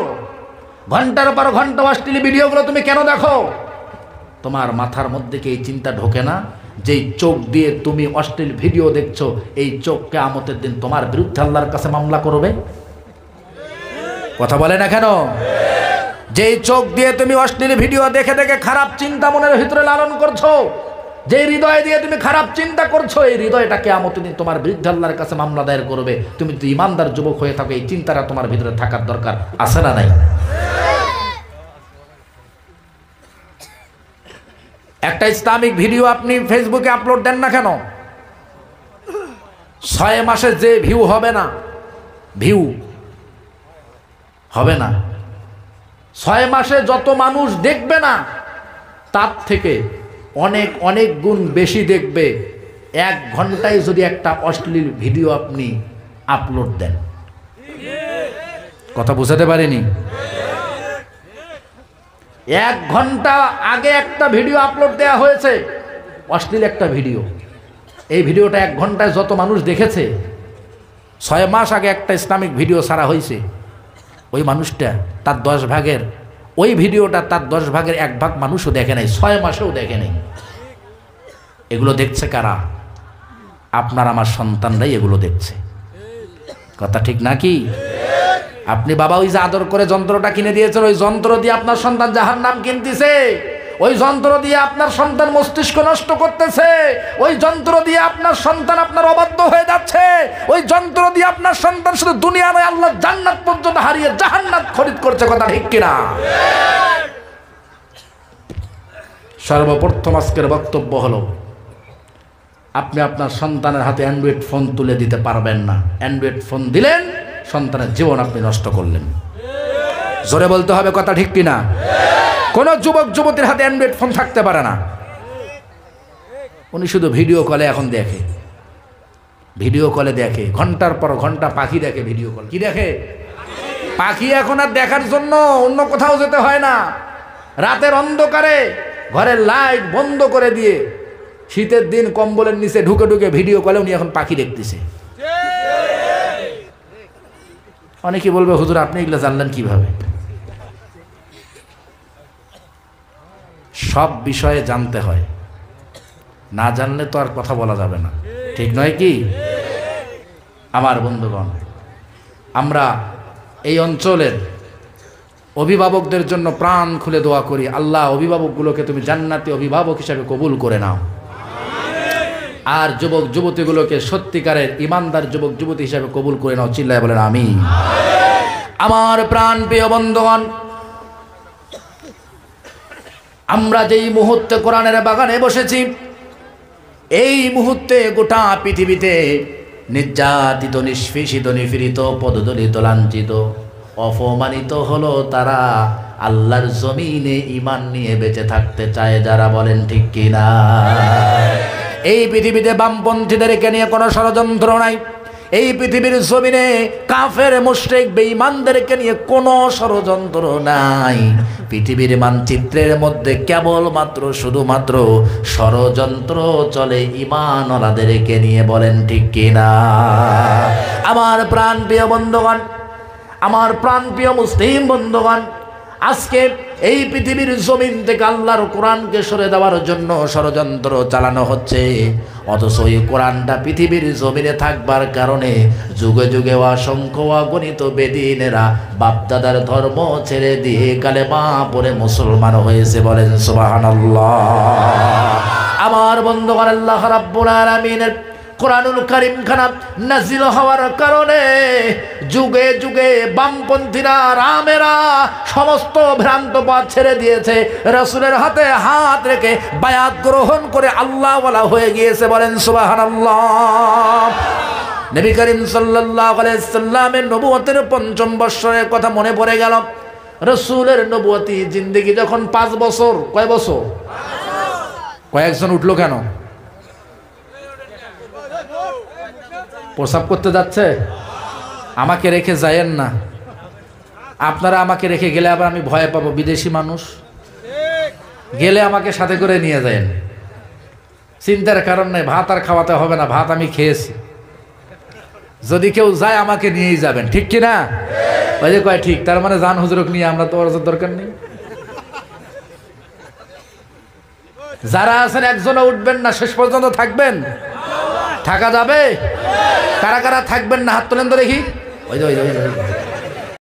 ঘন্টার পর ঘন্টা অশ্লীল ভিডিওগুলো তুমি কেন দেখো? তোমার মাথার মধ্যে কি এই চিন্তা ঢোকে না, যেই চোখ দিয়ে তুমি অশ্লীল ভিডিও দেখছো, এই চোখ কিয়ামতের দিন তোমার বিরুদ্ধে আল্লাহর কাছে মামলা করবে? কথা বলে না কেন? যেই চোখ দিয়ে তুমি অশ্লীল ভিডিও দেখে দেখে খারাপ চিন্তা মনের ভিতরে লালন করছো, যে হৃদয় দিয়ে তুমি খারাপ চিন্তা করছো, এই হৃদয়টা কিয়ামতের দিন তোমার বিরুদ্ধে আল্লাহর কাছে মামলা দায়ের করবে। তুমি যদি ইমানদার যুবক হয়ে থাকো, এই চিন্তাটা তোমার ভিতরে থাকার দরকার আছে না নাই? একটা ইসলামিক ভিডিও আপনি ফেসবুকে আপলোড দেন না কেন? 6 মাসে যে ভিউ হবে না, ভিউ হবে না, 6 মাসে যত মানুষ দেখবে না, তার থেকে অনেক অনেক গুণ বেশি দেখবে 1 ঘন্টায় যদি একটা অশ্লীল ভিডিও আপনি আপলোড দেন। কথা বুঝাতে পারিনি? 1 ঘন্টা আগে একটা ভিডিও আপলোড দেওয়া হয়েছে, অশ্লীল একটা ভিডিও। এই ভিডিওটা 1 ঘন্টায় যত মানুষ দেখেছে, 6 মাস আগে একটা ইসলামিক ভিডিও ছাড়া হয়েছে। ওই মানুষটা তার 10 ভাগের, ওই ভিডিওটা তার 10 ভাগের 1 ভাগ মানুষও দেখে নাই, 6 মাসেও দেখে নাই। এগুলো দেখছে কারা? আপনার আমার সন্তানরাই এগুলো দেখছে। কথা ঠিক নাকি? আপনি বাবা ওই যে আদর করে যন্ত্রটা কিনে দিয়েছেন, ওই যন্ত্র দিয়ে আপনার সন্তান জাহান্নাম কিনতেছে, ওই যন্ত্র দিয়ে আপনার সন্তান মস্তিষ্ক নষ্ট করতেছে, ওই যন্ত্র দিয়ে আপনার সন্তান আপনার অবাধ্য হয়ে যাচ্ছে, ওই যন্ত্র দিয়ে আপনার সন্তান শুধু দুনিয়া নয় আল্লাহ জান্নাত পর্যন্ত হারিয়ে জাহান্নাত খরিদ করছে। কথা ঠিক কিনা? সর্বপ্রথম আজকের বক্তব্য হলো, আপনি আপনার সন্তানের হাতে অ্যান্ড্রয়েড ফোন তুলে দিতে পারবেন না। অ্যান্ড্রয়েড ফোন দিলেন, সন্তানের জীবন আপনি নষ্ট করলেন। জোরে বলতে হবে, কথা ঠিক কিনা? কোন যুবক যুবতীর হাতে অ্যান্ড্রয়েড ফোন থাকতে পারে না। উনি শুধু ভিডিও কলে এখন দেখে, ভিডিও কলে দেখে, ঘন্টার পর ঘন্টা পাখি দেখে। ভিডিও কল কি দেখে? পাখি। এখন আর দেখার জন্য অন্য কোথাও যেতে হয় না। রাতের অন্ধকারে ঘরের লাইট বন্ধ করে দিয়ে শীতের দিন কম্বলের নিচে ঢুকে ঢুকে ভিডিও কলে উনি এখন পাখি দেখতেছে। অনেকে বলবে, হুজুর আপনি এগুলো জানলেন কিভাবে? সব বিষয়ে জানতে হয়, না জানলে তো আর কথা বলা যাবে না, ঠিক নয় কি? আমার বন্ধুগণ, আমরা এই অঞ্চলের অভিভাবকদের জন্য প্রাণ খুলে দোয়া করি, আল্লাহ অভিভাবকগুলোকে তুমি জান্নাতি অভিভাবক হিসাবে কবুল করে নাও, আর যুবক যুবতীগুলোকে সত্যিকারের ইমানদার যুবক যুবতী হিসাবে কবুল করে নাও। চিল্লায় বলেন আমিন। আমার প্রাণ প্রিয় বন্ধুগণ, আমরা যেই মুহূর্তে কোরআনের বাগানে বসেছি, এই মুহূর্তে গোটা পৃথিবীতে নির্যাতিত, নিষ্পেষিত, নিপীড়িত, পদদলিত, লাঞ্ছিত, অপমানিত হলো তারা আল্লাহর জমিনে ঈমান নিয়ে বেঁচে থাকতে চায় যারা। বলেন ঠিক কিনা? এই পৃথিবীতে বামপন্থীদেরকে নিয়ে কোনো ষড়যন্ত্র নাই। এই পৃথিবীর জমিনে কাফের মুশরিক বেঈমানদেরকে নিয়ে কোনো ষড়যন্ত্র নাই। পৃথিবীর মানচিত্রের মধ্যে কেবলমাত্র শুধুমাত্র ষড়যন্ত্র চলে ঈমানওয়ালাদেরকে নিয়ে। বলেন ঠিক কিনা? আমার প্রাণ প্রিয় বন্ধুগণ, আমার প্রাণ প্রিয় মুসলিম বন্ধুগণ, আজকে এই পৃথিবীর জমিন থেকে আল্লাহর কোরআনকে সরে দেওয়ার জন্য ষড়যন্ত্র চালানো হচ্ছে, অথচ এই কোরআনটা পৃথিবীর জমিনে থাকবার কারণে যুগে যুগে অসংখ্য অগণিত বেদিনেরা বাপদাদার ধর্ম ছেড়ে দিয়ে কালেমা পড়ে মুসলমান হয়েছে। বলেন সুবহানাল্লাহ। আমার বন্ধুগণ, আল্লাহ রাব্বুল আলামিনের কোরআনুল কারীম খানা নাজিল হওয়ার কারণে যুগে যুগে বামপন্থীরা, রামেরা সমস্ত ভ্রান্ত পথ ছেড়ে দিয়েছে, রাসূলের হাতে হাত রেখে বায়াত গ্রহণ করে আল্লাহওয়ালা হয়ে গিয়েছে। বলেন সুবহানাল্লাহ। নবী করিম সাল্লাল্লাহু আলাইহি সাল্লামের নবুয়তের ৫ম বৎসরের কথা মনে পড়ে গেল। রাসূলের নবুয়তি জিন্দেগি যখন ৫ বছর, কয় বছর? কয়েকজন উঠলো কেন? প্রসাব করতে যাচ্ছে? আমাকে রেখে যায়েন না। আপনারা আমাকে রেখে গেলে আবার আমি ভয় পাবো। বিদেশি মানুষ গেলে আমাকে সাথে করে নিয়ে যায়েন, চিন্তার কারণ নেই। ভাত আর খাওয়াতে হবে না, ভাত আমি খেয়েছি। যদি কেউ যায় আমাকে নিয়েই যাবেন, ঠিক কিনা? ওই যে কয় ঠিক, তার মানে জান হুজুরক নিয়ে আমরা তো দরকার নেই। যারা আছেন একজনও উঠবেন না, শেষ পর্যন্ত থাকবেন। থাকা যাবে? কারা কারা থাকবেন না হাত তোলেন তো দেখি। ওই যে